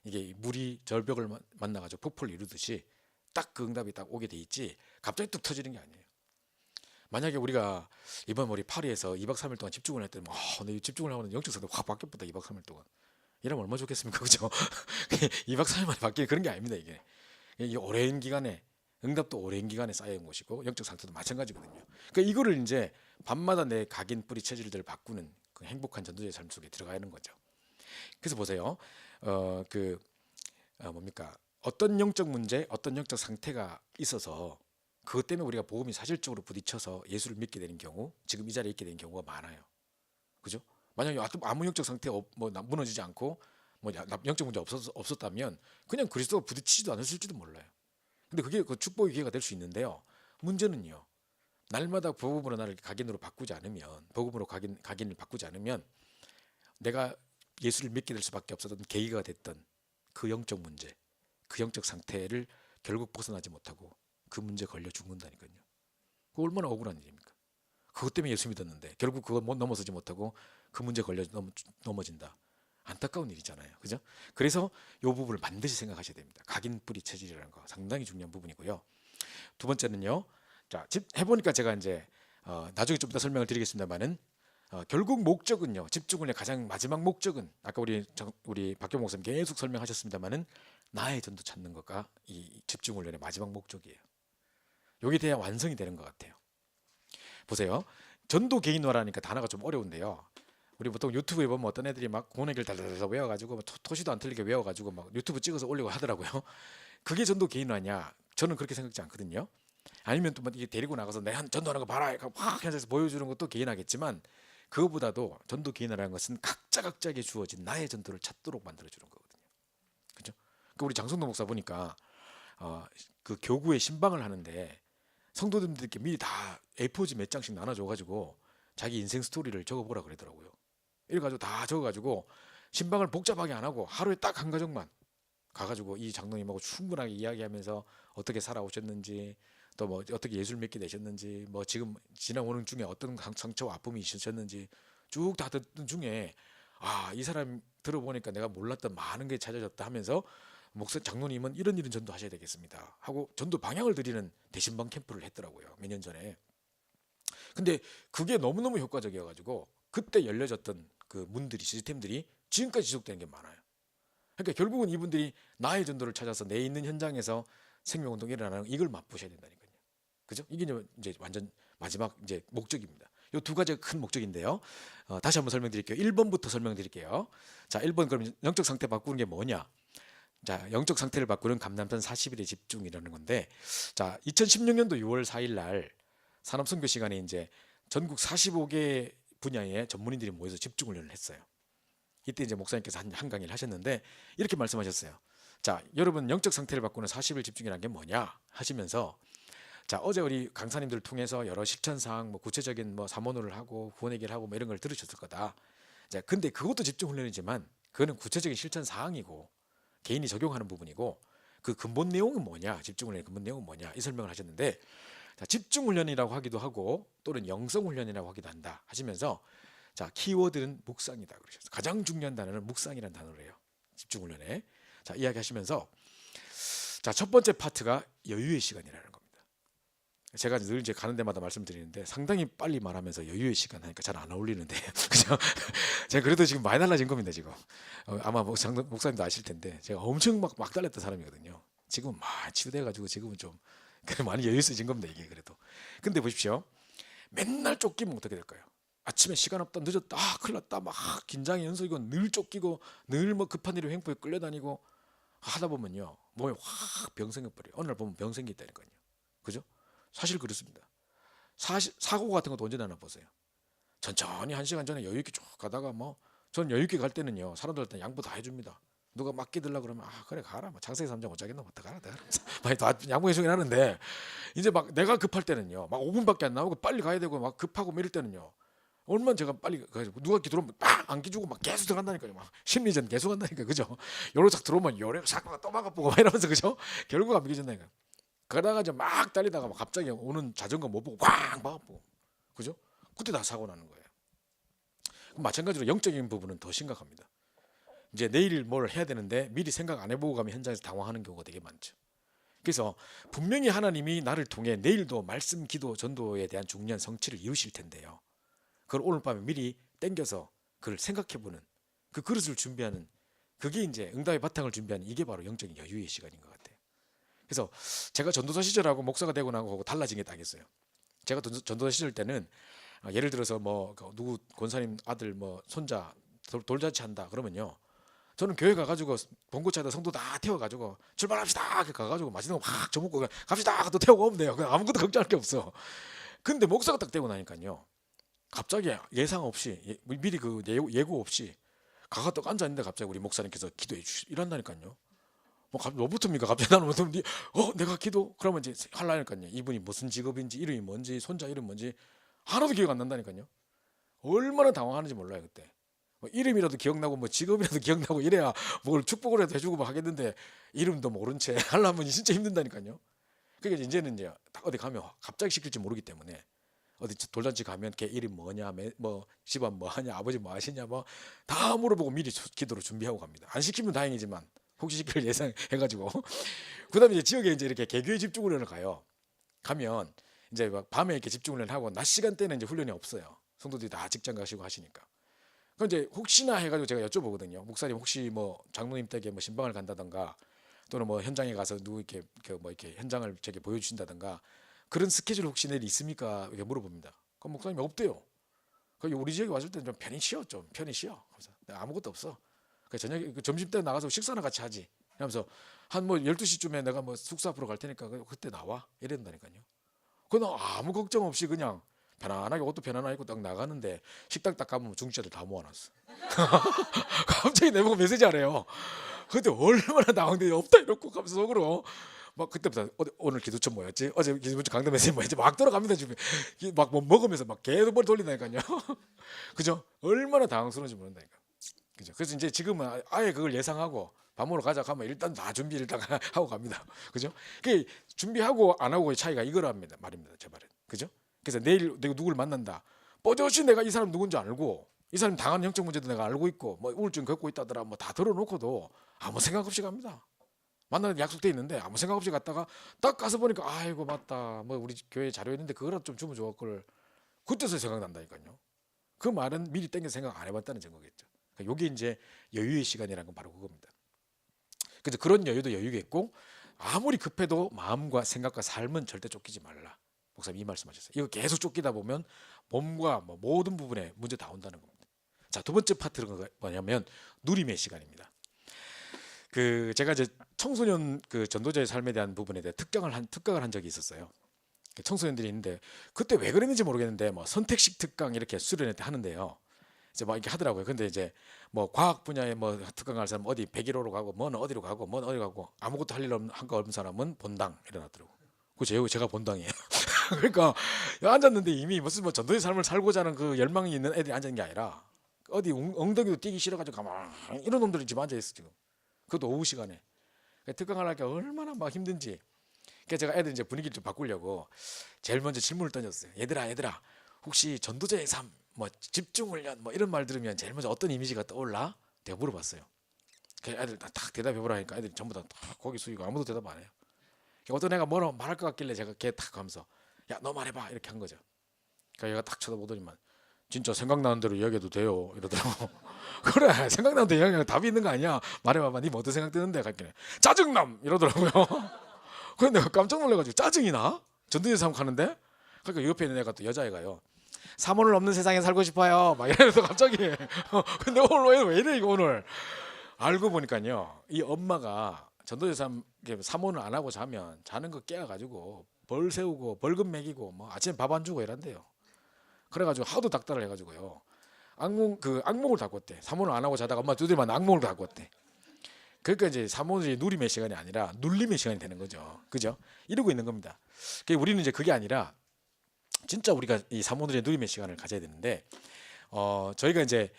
이게 물이 절벽을 만나가지고 폭포를 이루듯이 딱 그 응답이 딱 오게 돼 있지 갑자기 뚝 터지는 게 아니에요. 만약에 우리가 이번 우리 파리에서 2박 3일 동안 집중을 했더니 내 집중을 하고는 영적 상태 확 바뀌었다 2박 3일 동안 이러면 얼마나 좋겠습니까? 그죠? 2박 3일 만에 바뀌는 그런 게 아닙니다. 이게 오랜 기간에 응답도 오랜 기간에 쌓여온 것이고 영적 상태도 마찬가지거든요. 그러니까 이거를 이제 밤마다 내 각인 뿌리 체질들을 바꾸는 그 행복한 전도자의 삶 속에 들어가는 거죠. 그래서 보세요. 뭡니까? 어떤 영적 문제, 어떤 영적 상태가 있어서 그것 때문에 우리가 복음이 사실적으로 부딪혀서 예수를 믿게 되는 경우, 지금 이 자리에 있게 되는 경우가 많아요. 그죠? 만약에 아무 영적 상태 뭐 무너지지 않고 뭐 영적 문제 없었다면 그냥 그리스도가 부딪히지도 않았을지도 몰라요. 근데 그게 그 축복의 기회가 될 수 있는데요. 문제는요. 날마다 복음으로 나를 각인으로 바꾸지 않으면, 복음으로 각인을 바꾸지 않으면 내가 예수를 믿게 될 수밖에 없었던 계기가 됐던 그 영적 문제, 그 영적 상태를 결국 벗어나지 못하고 그 문제에 걸려 죽는다니까요. 그 얼마나 억울한 일입니까? 그것 때문에 예수 믿었는데 결국 그걸 못 넘어서지 못하고 그 문제에 걸려 넘어진다. 안타까운 일이잖아요. 그죠? 그래서 이 부분을 반드시 생각하셔야 됩니다. 각인 뿌리 체질이라는 거 상당히 중요한 부분이고요. 두 번째는요. 자, 해보니까 제가 이제 나중에 좀 더 설명을 드리겠습니다만은 결국 목적은요. 집중훈련의 가장 마지막 목적은 아까 우리 박경 목사님 계속 설명하셨습니다만은 나의 전도 찾는 것가 이 집중훈련의 마지막 목적이에요. 여기 대한 완성이 되는 것 같아요. 보세요. 전도 개인화라니까 단어가 좀 어려운데요. 우리 보통 유튜브에 보면 어떤 애들이 막 고뇌를 달달달 외워가지고 토시도 안 틀리게 외워가지고 막 유튜브 찍어서 올리고 하더라고요. 그게 전도 개인화냐? 저는 그렇게 생각지 않거든요. 아니면 또 뭐 이게 데리고 나가서 내가 전도하는 거 봐라, 확 현장에서 보여주는 것도 개인화겠지만 그거보다도 전도 개인화라는 것은 각자에게 주어진 나의 전도를 찾도록 만들어주는 거거든요. 그죠? 그 우리 장성도 목사 보니까 그 교구에 신방을 하는데 성도님들께 미리 다 A4지 몇 장씩 나눠줘가지고 자기 인생 스토리를 적어보라 그러더라고요. 이래가지고 다 적어가지고 신방을 복잡하게 안 하고 하루에 딱 한 가정만 가가지고 이 장로님하고 충분하게 이야기하면서 어떻게 살아오셨는지, 또 뭐 어떻게 예술 맺게 되셨는지, 뭐 지금 지나오는 중에 어떤 상처와 아픔이 있으셨는지 쭉 다 듣는 중에 이 사람 들어보니까 내가 몰랐던 많은 게 찾아졌다 하면서 목사 장로님은 이런 전도 하셔야 되겠습니다 하고 전도 방향을 드리는 대신방 캠프를 했더라고요, 몇 년 전에. 근데 그게 너무너무 효과적이어가지고 그때 열려졌던 그 문들이, 시스템들이 지금까지 지속되는 게 많아요. 그러니까 결국은 이분들이 나의 전도를 찾아서 내 있는 현장에서 생명운동이 일어나는 이걸 맛보셔야 된다니까요. 그죠? 이게 이제 완전 마지막 이제 목적입니다. 이 두 가지가 큰 목적인데요. 다시 한번 설명드릴게요. 1번부터 설명드릴게요. 자, 1번 그럼 영적 상태 바꾸는 게 뭐냐? 자, 영적 상태를 바꾸는 감남산 40일의 집중이라는 건데, 자, 2016년도 6월 4일 날 산업선교 시간에 이제 전국 45개 분야의 전문인들이 모여서 집중 훈련을 했어요. 이때 이제 목사님께서 한 강의를 하셨는데 이렇게 말씀하셨어요. 자, 여러분 영적 상태를 바꾸는 40일 집중이라는 게 뭐냐 하시면서, 자, 어제 우리 강사님들을 통해서 여러 실천사항, 뭐 구체적인 뭐 사모노를 하고 구원얘기를 하고 뭐 이런 걸 들으셨을 거다. 자, 근데 그것도 집중 훈련이지만 그거는 구체적인 실천 사항이고 개인이 적용하는 부분이고, 그 근본 내용은 뭐냐, 집중 훈련의 근본 내용은 뭐냐, 이 설명을 하셨는데, 자, 집중 훈련이라고 하기도 하고 또는 영성 훈련이라고 하기도 한다 하시면서, 자, 키워드는 묵상이다 그러셨어요. 가장 중요한 단어는 묵상이라는 단어래요, 집중 훈련에. 자, 이야기하시면서, 자, 첫 번째 파트가 여유의 시간이라는 겁니다. 제가 늘 이제 가는 데마다 말씀드리는데 상당히 빨리 말하면서 여유의 시간 하니까 잘 안 어울리는데 그죠? 제가 그래도 지금 많이 달라진 겁니다 지금. 아마 목사님도 아실 텐데 제가 엄청 막 달랐던 사람이거든요. 지금은 막 치유돼가지고 지금은 좀 많이 여유 있어진 겁니다 이게. 그래도 근데 보십시오, 맨날 쫓기면 어떻게 될까요? 아침에 시간 없다, 늦었다, 큰일 났다, 막 긴장의 연속이고 늘 쫓기고 늘 뭐 급한 일에 횡포에 끌려다니고 하다 보면요 몸에 확 병 생겨버려요. 어느 날 보면 병 생긴다니까요. 그죠? 사실 그렇습니다. 사고 같은 것도 언제 나나 보세요. 천천히 1시간 전에 여유 있게 쭉 가다가 뭐, 전 여유 있게 갈 때는요 사람들한테 양보 다 해줍니다. 누가 맡기들라 그러면 그래 가라, 뭐 장세기 3장 못 자겠나, 뭐 가라 내가 많이 다 양보해 주긴 하는데, 이제 막 내가 급할 때는요 막 5분밖에 안 나오고 빨리 가야 되고 막 급하고 뭐 이럴 때는요 얼마나 제가 빨리 가지고 누가 들어오면 안 끼주고 막 계속 들어간다니까요. 막 심리전 계속 한다니까. 그죠? 요로 싹 들어오면 요래 싹 또 막아보고 막 이러면서, 그죠? 결국 안 믿겨진다니까. 그러다가 이제 막 달리다가 막 갑자기 오는 자전거 못 보고 꽝 막아보고, 그죠? 그때 다 사고 나는 거예요. 마찬가지로 영적인 부분은 더 심각합니다. 이제 내일 뭘 해야 되는데 미리 생각 안 해보고 가면 현장에서 당황하는 경우가 되게 많죠. 그래서 분명히 하나님이 나를 통해 내일도 말씀, 기도, 전도에 대한 중요한 성취를 이루실 텐데요, 그걸 오늘 밤에 미리 땡겨서 그걸 생각해보는 그 그릇을 준비하는, 그게 이제 응답의 바탕을 준비하는, 이게 바로 영적인 여유의 시간인 것 같아요. 그래서 제가 전도사 시절하고 목사가 되고 나고 달라진 게 딱 있어요. 제가 전도사 시절 때는 예를 들어서 뭐 누구 권사님 아들 뭐 손자 돌잔치 한다 그러면요, 저는 교회 가가지고 봉고차에다 성도 다 태워가지고 출발합시다 가가지고 맛있는 거 막 저먹고 갑시다 또 태우고 오면 돼요. 아무것도 걱정할 게 없어. 근데 목사가 딱 되고 나니까요 갑자기 예상 없이 미리 그 예고 없이 가가 또 앉아 있는데 갑자기 우리 목사님께서 기도해 이란다니까요. 뭐 붙습니까? 갑자기 나는 무슨 내가 기도? 그러면 이제 하려니까요. 이분이 무슨 직업인지, 이름이 뭔지, 손자 이름 뭔지 하나도 기억 안 난다니까요. 얼마나 당황하는지 몰라요 그때. 뭐 이름이라도 기억나고 뭐 직업이라도 기억나고 이래야 뭘 축복을 해도 해주고 막 하겠는데, 이름도 모른 채 하려면 진짜 힘든다니까요. 그러니까 이제는 이제 어디 가면 갑자기 시킬지 모르기 때문에, 어디 돌잔치 가면 걔 이름 뭐냐, 뭐 집안 뭐 하냐, 아버지 뭐 하시냐, 뭐 다 물어보고 미리 기도로 준비하고 갑니다. 안 시키면 다행이지만 혹시 시킬 예상해가지고 그다음에 이제 지역에 이제 이렇게 개교의 집중훈련을 가면 이제 막 밤에 이렇게 집중훈련 하고 낮 시간대는 이제 훈련이 없어요. 성도들이 다 직장 가시고 하시니까. 그 이제 혹시나 해가지고 제가 여쭤보거든요. 목사님 혹시 뭐 장로님 댁에 뭐 신방을 간다던가 또는 뭐 현장에 가서 누구 이렇게 뭐 이렇게 현장을 제게 보여주신다던가 그런 스케줄 혹시 내일 있습니까? 이렇게 물어봅니다. 그럼 목사님이 없대요. 우리 지역에 왔을 때는 좀 편히 쉬어, 좀 편히 쉬어. 그래서 아무것도 없어. 저녁에 점심 때 나가서 식사나 같이 하지. 그러면서 한 뭐 12시쯤에 내가 뭐 숙소 앞으로 갈 테니까 그때 나와. 이랬다니까요. 그냥 아무 걱정 없이 그냥 편안하게 옷도 편안하게 입고 딱 나가는데 식당 딱 가면 중지자들 다 모아놨어. 갑자기 내보고 메시지 하래요. 근데 얼마나 당황돼. 없다 이러고 가면서 속으로 막 그때부터 오늘 기도처 뭐였지? 어제 기도처 강단 메시지 뭐였지? 막 돌아갑니다 지금. 막뭐 먹으면서 막 계속 머리 돌린다니까요. 그죠? 얼마나 당황스러운지 모른다니까. 그죠? 그래서 이제 지금은 아예 그걸 예상하고 밥 먹으러 가자 하면 일단 다 준비를 일단 하고 갑니다. 그죠? 그 준비하고 안 하고의 차이가 이거랍니다. 말입니다. 제 말은. 그죠? 그래서 내일 내가 누구를 만난다. 뽀조시 내가 이 사람 누군지 알고 이 사람 당한 형적 문제도 내가 알고 있고 뭐 우울증 겪고 있다더라 뭐 다 들어놓고도 아무 생각 없이 갑니다. 만나는 약속돼 있는데 아무 생각 없이 갔다가 딱 가서 보니까 아이고 맞다 뭐 우리 교회 자료 있는데 그거라도 좀 주면 좋을걸. 그때서 생각난다니까요. 그 말은 미리 땡겨 생각 안 해봤다는 증거겠죠. 그러니까 이게 이제 여유의 시간이라는 건 바로 그겁니다. 그래서 그런 여유도 여유겠고 아무리 급해도 마음과 생각과 삶은 절대 쫓기지 말라. 목사님 이 말씀하셨어요. 이거 계속 쫓기다 보면 몸과 뭐 모든 부분에 문제 다 온다는 겁니다. 자, 두 번째 파트가 뭐냐면 누림의 시간입니다. 그 제가 이제 청소년 그 전도자의 삶에 대한 부분에 대해 특강을 한 적이 있었어요. 청소년들이 있는데 그때 왜 그랬는지 모르겠는데 뭐 선택식 특강 이렇게 수련회 때 하는데요. 이제 막 이렇게 하더라고요. 근데 이제 뭐 과학 분야에 뭐 특강 할 사람 어디 101호로 가고 뭐는 어디로 가고 뭐는 어디로 가고 아무것도 할 일 없는 한거 없는 사람은 본당 일어났더라고. 그 제가 본당이에요. 그러니까 앉았는데 이미 무슨 뭐 전도의 삶을 살고자 하는 그 열망이 있는 애들이 앉은 게 아니라 어디 엉덩이도 뛰기 싫어가지고 가만히 이런 놈들이 지금 앉아 있어 지금. 그것도 오후 시간에. 특강을 하기가 얼마나 막 힘든지. 그래서 제가 애들 이제 분위기를 좀 바꾸려고 제일 먼저 질문을 던졌어요. 얘들아, 혹시 전도자의 삶, 뭐 집중 훈련, 뭐 이런 말 들으면 제일 먼저 어떤 이미지가 떠올라? 내가 물어봤어요. 그래서 애들 딱 대답해 보라니까 애들이 전부 다 고개 숙이고 아무도 대답 안 해요. 어떤 애가 뭐라 말할 것 같길래 제가 걔 딱 하면서 야, 너 말해봐 이렇게 한 거죠. 그러니까 얘가 딱 쳐다보더니만 진짜 생각나는 대로 이야기해도 돼요 이러더라고. 그래 생각나는 대로 이야기하면 답이 있는 거 아니야. 말해봐봐 니 뭐 어떤 생각 드는데 갈게 짜증남 이러더라고요. 그래서 내가 깜짝 놀라가지고 짜증이 나? 전도의 삶 가는데? 그러니까 옆에 있는 애가 또 여자애가요. 사모를 없는 세상에 살고 싶어요 막 이러면서 갑자기 근데 오늘 왜 이래 이거 오늘 알고 보니까요 이 엄마가 전도의 삶 사모를 안 하고 자는 거 깨워가지고 벌 세우고 벌금 매기고 뭐 아침에 밥 안 주고 이런대요. 그래가지고 하도 닥달을 해가지고요 악몽을 다 꿨대. 사모를 안 하고 자다가 엄마 두드리면 악몽을 다 꿨대. 그러니까 이제 사모들이 누림의 시간이 아니라 눌림의 시간이 되는 거죠. 그죠? 이러고 있는 겁니다. 우리는 이제 그게 아니라 진짜 우리가 이 사모들의 누림의 시간을 가져야 되는데 저희가 이제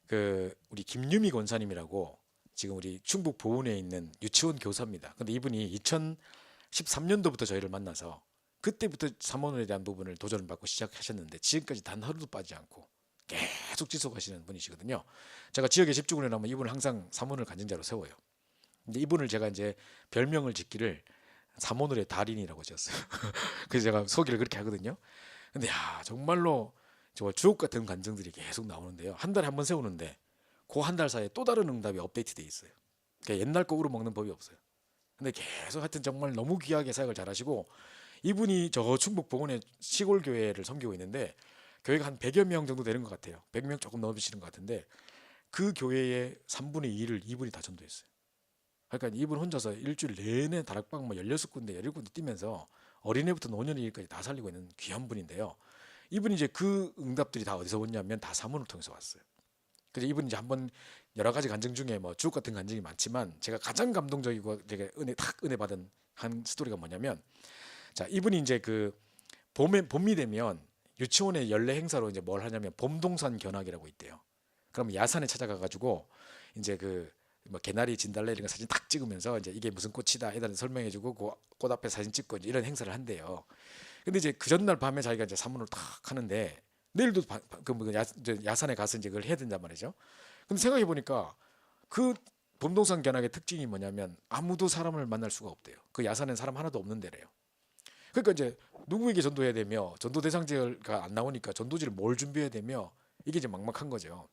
그 우리 김유미 권사님이라고 지금 우리 충북 보은에 있는 유치원 교사입니다. 근데 이분이 2013년도부터 저희를 만나서 그때부터 사모들에 대한 부분을 도전을 받고 시작하셨는데 지금까지 단 하루도 빠지지 않고 계속 지속하시는 분이시거든요. 제가 지역에 집중을 하면 이분을 항상 사모늘 간증자로 세워요. 근데 이분을 제가 이제 별명을 짓기를 사모늘의 달인이라고 지었어요. 그래서 제가 소개를 그렇게 하거든요. 근데 야 정말로 정말 주옥 같은 간증들이 계속 나오는데요. 한 달에 한 번 세우는데 그 한 달 사이에 또 다른 응답이 업데이트돼 있어요. 그러니까 옛날 거으로 먹는 법이 없어요. 근데 계속 하여튼 정말 너무 귀하게 사역을 잘하시고 이분이 저 충북 보은의 시골 교회를 섬기고 있는데 교회가 한 100여 명 정도 되는 것 같아요. 100명 조금 넘으시는 것 같은데 그 교회의 3분의 2를 이분이 다 전도했어요. 그러니까 이분 혼자서 일주일 내내 다락방 뭐 16군데 17군데 뛰면서 어린애부터 노년일까지 다 살리고 있는 귀한 분인데요. 이분이 이제 그 응답들이 다 어디서 왔냐면 다 사문을 통해서 왔어요. 그래서 이분이 이제 한번 여러 가지 간증 중에 뭐 주옥 같은 간증이 많지만 제가 가장 감동적이고 되게 은혜 받은 한 스토리가 뭐냐면 자 이분이 이제 그 봄이 되면 유치원의 연례 행사로 이제 뭘 하냐면 봄동산 견학이라고 있대요. 그럼 야산에 찾아가가지고 이제 그 뭐 개나리 진달래 이런 거 사진 딱 찍으면서 이제 이게 무슨 꽃이다 애들한테 설명해주고 그 꽃 앞에 사진 찍고 이런 행사를 한대요. 근데 이제 그 전날 밤에 자기가 이제 사문을 탁 하는데 내일도 야산에 가서 이제 그걸 해야 된단 말이죠. 근데 생각해 보니까 그 봄동산 견학의 특징이 뭐냐면 아무도 사람을 만날 수가 없대요. 그 야산엔 사람 하나도 없는 데래요. 그러니까 이제 누구에게 전도해야 되며 전도 대상자가 안 나오니까 전도지를 뭘 준비해야 되며 이게 이제 막막한 거죠.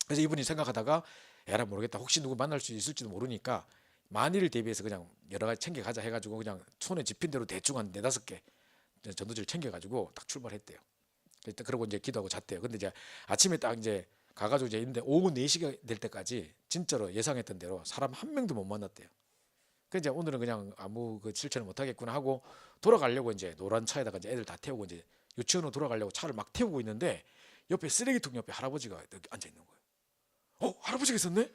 그래서 이분이 생각하다가 에라 모르겠다. 혹시 누구 만날 수 있을지도 모르니까 만일을 대비해서 그냥 여러 가지 챙겨가자 해가지고 그냥 손에 집힌 대로 대충 한 4-5개 전도지를 챙겨가지고 딱 출발했대요. 그러고 이제 기도하고 잤대요. 근데 이제 아침에 딱 이제 가가지고 이제 있는데 오후 4시가 될 때까지 진짜로 예상했던 대로 사람 한 명도 못 만났대요. 그 이제 오늘은 그냥 아무 그 실천을 못 하겠구나 하고 돌아가려고 이제 노란 차에다가 이제 애들 다 태우고 이제 유치원으로 돌아가려고 차를 막 태우고 있는데 옆에 쓰레기통 옆에 할아버지가 앉아 있는 거예요. 할아버지가 있었네?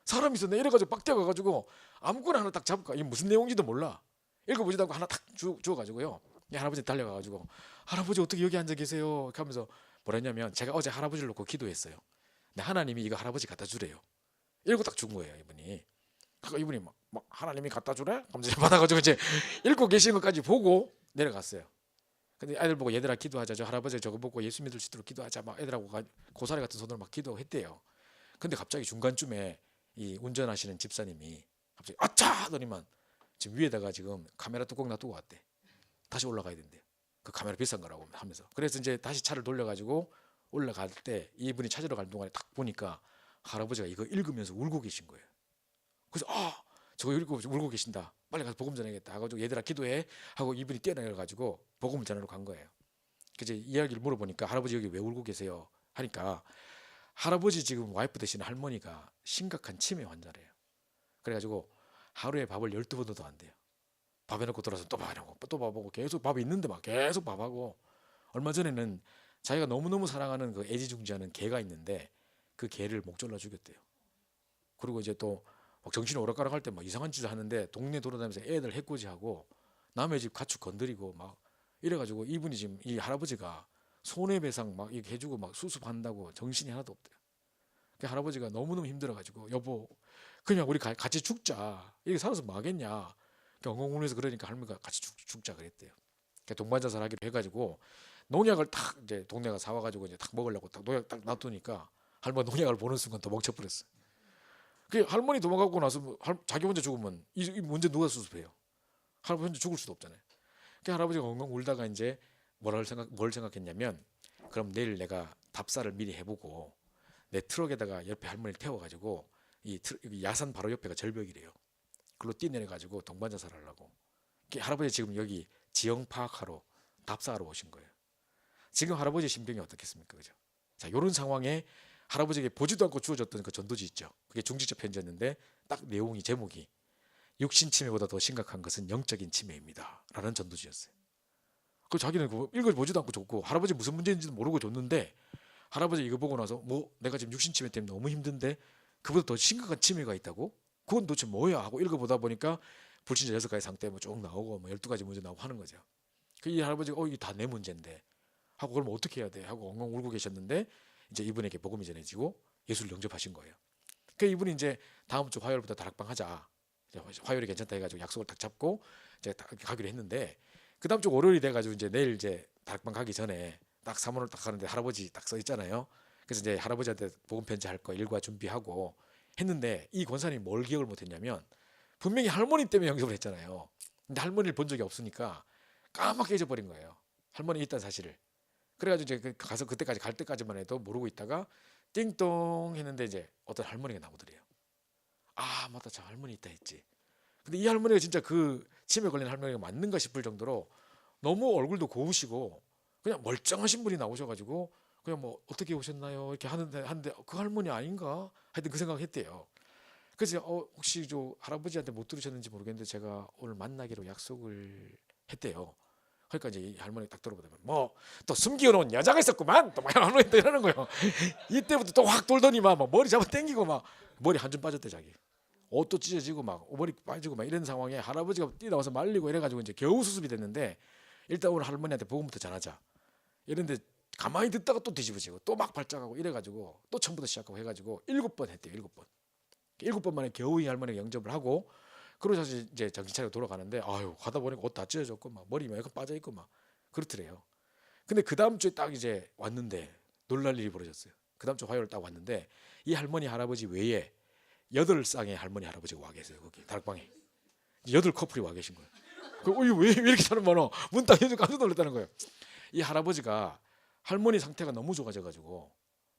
사람이 있었네? 이래가지고 빡 뛰어가가지고 아무거나 하나 딱 잡을까? 이게 무슨 내용인지도 몰라. 읽어보지도 않고 하나 탁 주워가지고요. 할아버지 달려가가지고 할아버지 어떻게 여기 앉아 계세요? 이렇게 하면서 뭐라 했냐면 제가 어제 할아버지를 놓고 기도했어요. 근데 하나님이 이거 할아버지 갖다 주래요. 읽고 딱 준 거예요 이분이. 그러니까 이분이 막 하나님이 갖다 주래? 하면서 받아가지고 이제 읽고 계신 것까지 보고 내려갔어요. 근데 아이들 보고 얘들아 기도하자. 저 할아버지 저거 보고 예수 믿을 수 있도록 기도하자. 막 애들하고 고사리 같은 손으로 막 기도했대요. 근데 갑자기 중간쯤에 이 운전하시는 집사님이 갑자기 아차 하더니만 지금 위에다가 지금 카메라 뚜껑 놔두고 왔대. 다시 올라가야 된대요. 그 카메라 비싼 거라고 하면서. 그래서 이제 다시 차를 돌려가지고 올라갈 때 이분이 찾으러 갈 동안에 딱 보니까 할아버지가 이거 읽으면서 울고 계신 거예요. 그래서 저거 읽고 울고 계신다. 빨리 가서 복음 전해야겠다. 하고 얘들아 기도해 하고 이분이 뛰어내려가지고 복음을 전하러 간 거예요. 그래서 이야기를 물어보니까 할아버지 여기 왜 울고 계세요? 하니까 할아버지 지금 와이프 되시는 할머니가 심각한 치매 환자래요. 그래가지고 하루에 밥을 12번도 안 돼요. 밥 해놓고 들어서 또 밥하고 또 밥하고 계속 밥이 있는데 막 계속 밥하고 얼마 전에는 자기가 너무너무 사랑하는 그 애지중지하는 개가 있는데 그 개를 목 졸라 죽였대요. 그리고 이제 또 막 정신이 오락가락할 때 막 이상한 짓을 하는데 동네 돌아다니면서 애들 해코지하고 남의 집 가축 건드리고 막 이래가지고 이분이 지금 이 할아버지가 손해배상 막 이렇게 해주고 막 수습한다고 정신이 하나도 없대요. 그 할아버지가 너무너무 힘들어가지고 여보 그냥 우리 같이 죽자. 이게 살아서 뭐 하겠냐. 엉엉 울면서 그러니까 할머니가 같이 죽자 그랬대요. 동반자살 하기로 해가지고 농약을 딱 이제 동네가 사와가지고 이제 딱 먹으려고 딱 농약 딱 놔두니까 할머니 농약을 보는 순간 더 멍쳐버렸어. 그 할머니 도망가고 나서 자기 혼자 죽으면 이 문제 누가 수습해요? 할아버지 혼자 죽을 수도 없잖아요. 그 할아버지가 엉엉 울다가 이제 뭘 생각했냐면 그럼 내일 내가 답사를 미리 해보고 내 트럭에다가 옆에 할머니를 태워가지고 이 야산 바로 옆에가 절벽이래요. 그걸로 뛰내려가지고 동반자살 하려고. 할아버지 지금 여기 지형 파악하러 답사하러 오신 거예요. 지금 할아버지 심경이 어떻겠습니까? 그죠? 자, 이런 상황에 할아버지에게 보지도 않고 주어졌던 그 전도지 있죠. 그게 중직자 편지였는데 딱 내용이 제목이 육신 치매보다 더 심각한 것은 영적인 치매입니다. 라는 전도지였어요. 그 자기는 그거 읽어보지도 않고 줬고 할아버지 무슨 문제인지도 모르고 줬는데 할아버지 이거 보고 나서 뭐 내가 지금 육신 치매 때문에 너무 힘든데 그보다 더 심각한 치매가 있다고? 그건 도대체 뭐야? 하고 읽어보다 보니까 불신자 6가지 상태 뭐 쭉 나오고 뭐 12가지 문제 나오고 하는 거죠. 그 이 할아버지가 이게 다 내 문제인데 하고 그럼 어떻게 해야 돼? 하고 엉엉 울고 계셨는데 이제 이분에게 복음이 전해지고 예수를 영접하신 거예요. 그 이분이 이제 다음 주 화요일부터 다락방 하자. 화요일이 괜찮다 해가지고 약속을 딱 잡고 이제 가기로 했는데 그 다음 주 월요일이 돼가지고 이제 내일 이제 다락방 가기 전에 딱 사문을 딱 하는데 할아버지 딱 써 있잖아요. 그래서 이제 할아버지한테 복음 편지 할 거 일과 준비하고 했는데 이 권사님이 뭘 기억을 못했냐면 분명히 할머니 때문에 영접을 했잖아요. 근데 할머니를 본 적이 없으니까 까맣게 잊어버린 거예요. 할머니 있다는 사실을. 그래가지고 이제 가서 그때까지 갈 때까지만 해도 모르고 있다가 띵동 했는데 이제 어떤 할머니가 나오더래요. 아 맞다 저 할머니 있다 했지. 근데 이 할머니가 진짜 그 치매 걸린 할머니가 맞는가 싶을 정도로 너무 얼굴도 고우시고 그냥 멀쩡하신 분이 나오셔가지고 그냥 뭐 어떻게 오셨나요 이렇게 하는데 그 할머니 아닌가 하여튼 그 생각했대요. 그래서 혹시 저 할아버지한테 못 들으셨는지 모르겠는데 제가 오늘 만나기로 약속을 했대요. 그러니까 이제 이 할머니 딱 들어보더니 뭐 또 숨겨놓은 여자가 있었구만 또막 할머니 또 이러는 거예요. 이때부터 또 확 돌더니 막 머리 잡아 당기고 막 머리 한 줌 빠졌대 자기. 옷도 찢어지고 막 머리 빠지고 막 이런 상황에 할아버지가 뛰어나와서 말리고 이래가지고 이제 겨우 수습이 됐는데 일단 오늘 할머니한테 복음부터 전하자 이런데 가만히 듣다가 또 뒤집어지고 또 막 발작하고 이래가지고 또 처음부터 시작하고 해가지고 7번 했대요. 7번. 7번 만에 겨우 이 할머니가 영접을 하고 그러고 이제 정신 차리고 돌아가는데 아유 가다 보니까 옷 다 찢어졌고 막 머리 막 빠져 있고 막 그렇더래요. 근데 그 다음 주에 딱 이제 왔는데 놀랄 일이 벌어졌어요. 그 다음 주 화요일 딱 왔는데 이 할머니 할아버지 외에 8쌍의 할머니 할아버지가 와 계세요. 거기 다락방에 8커플이 와 계신 거예요. 왜 이렇게 사람 많아? 문 딱 열고 깜짝 놀랐다는 거예요. 이 할아버지가 할머니 상태가 너무 좋아져가지고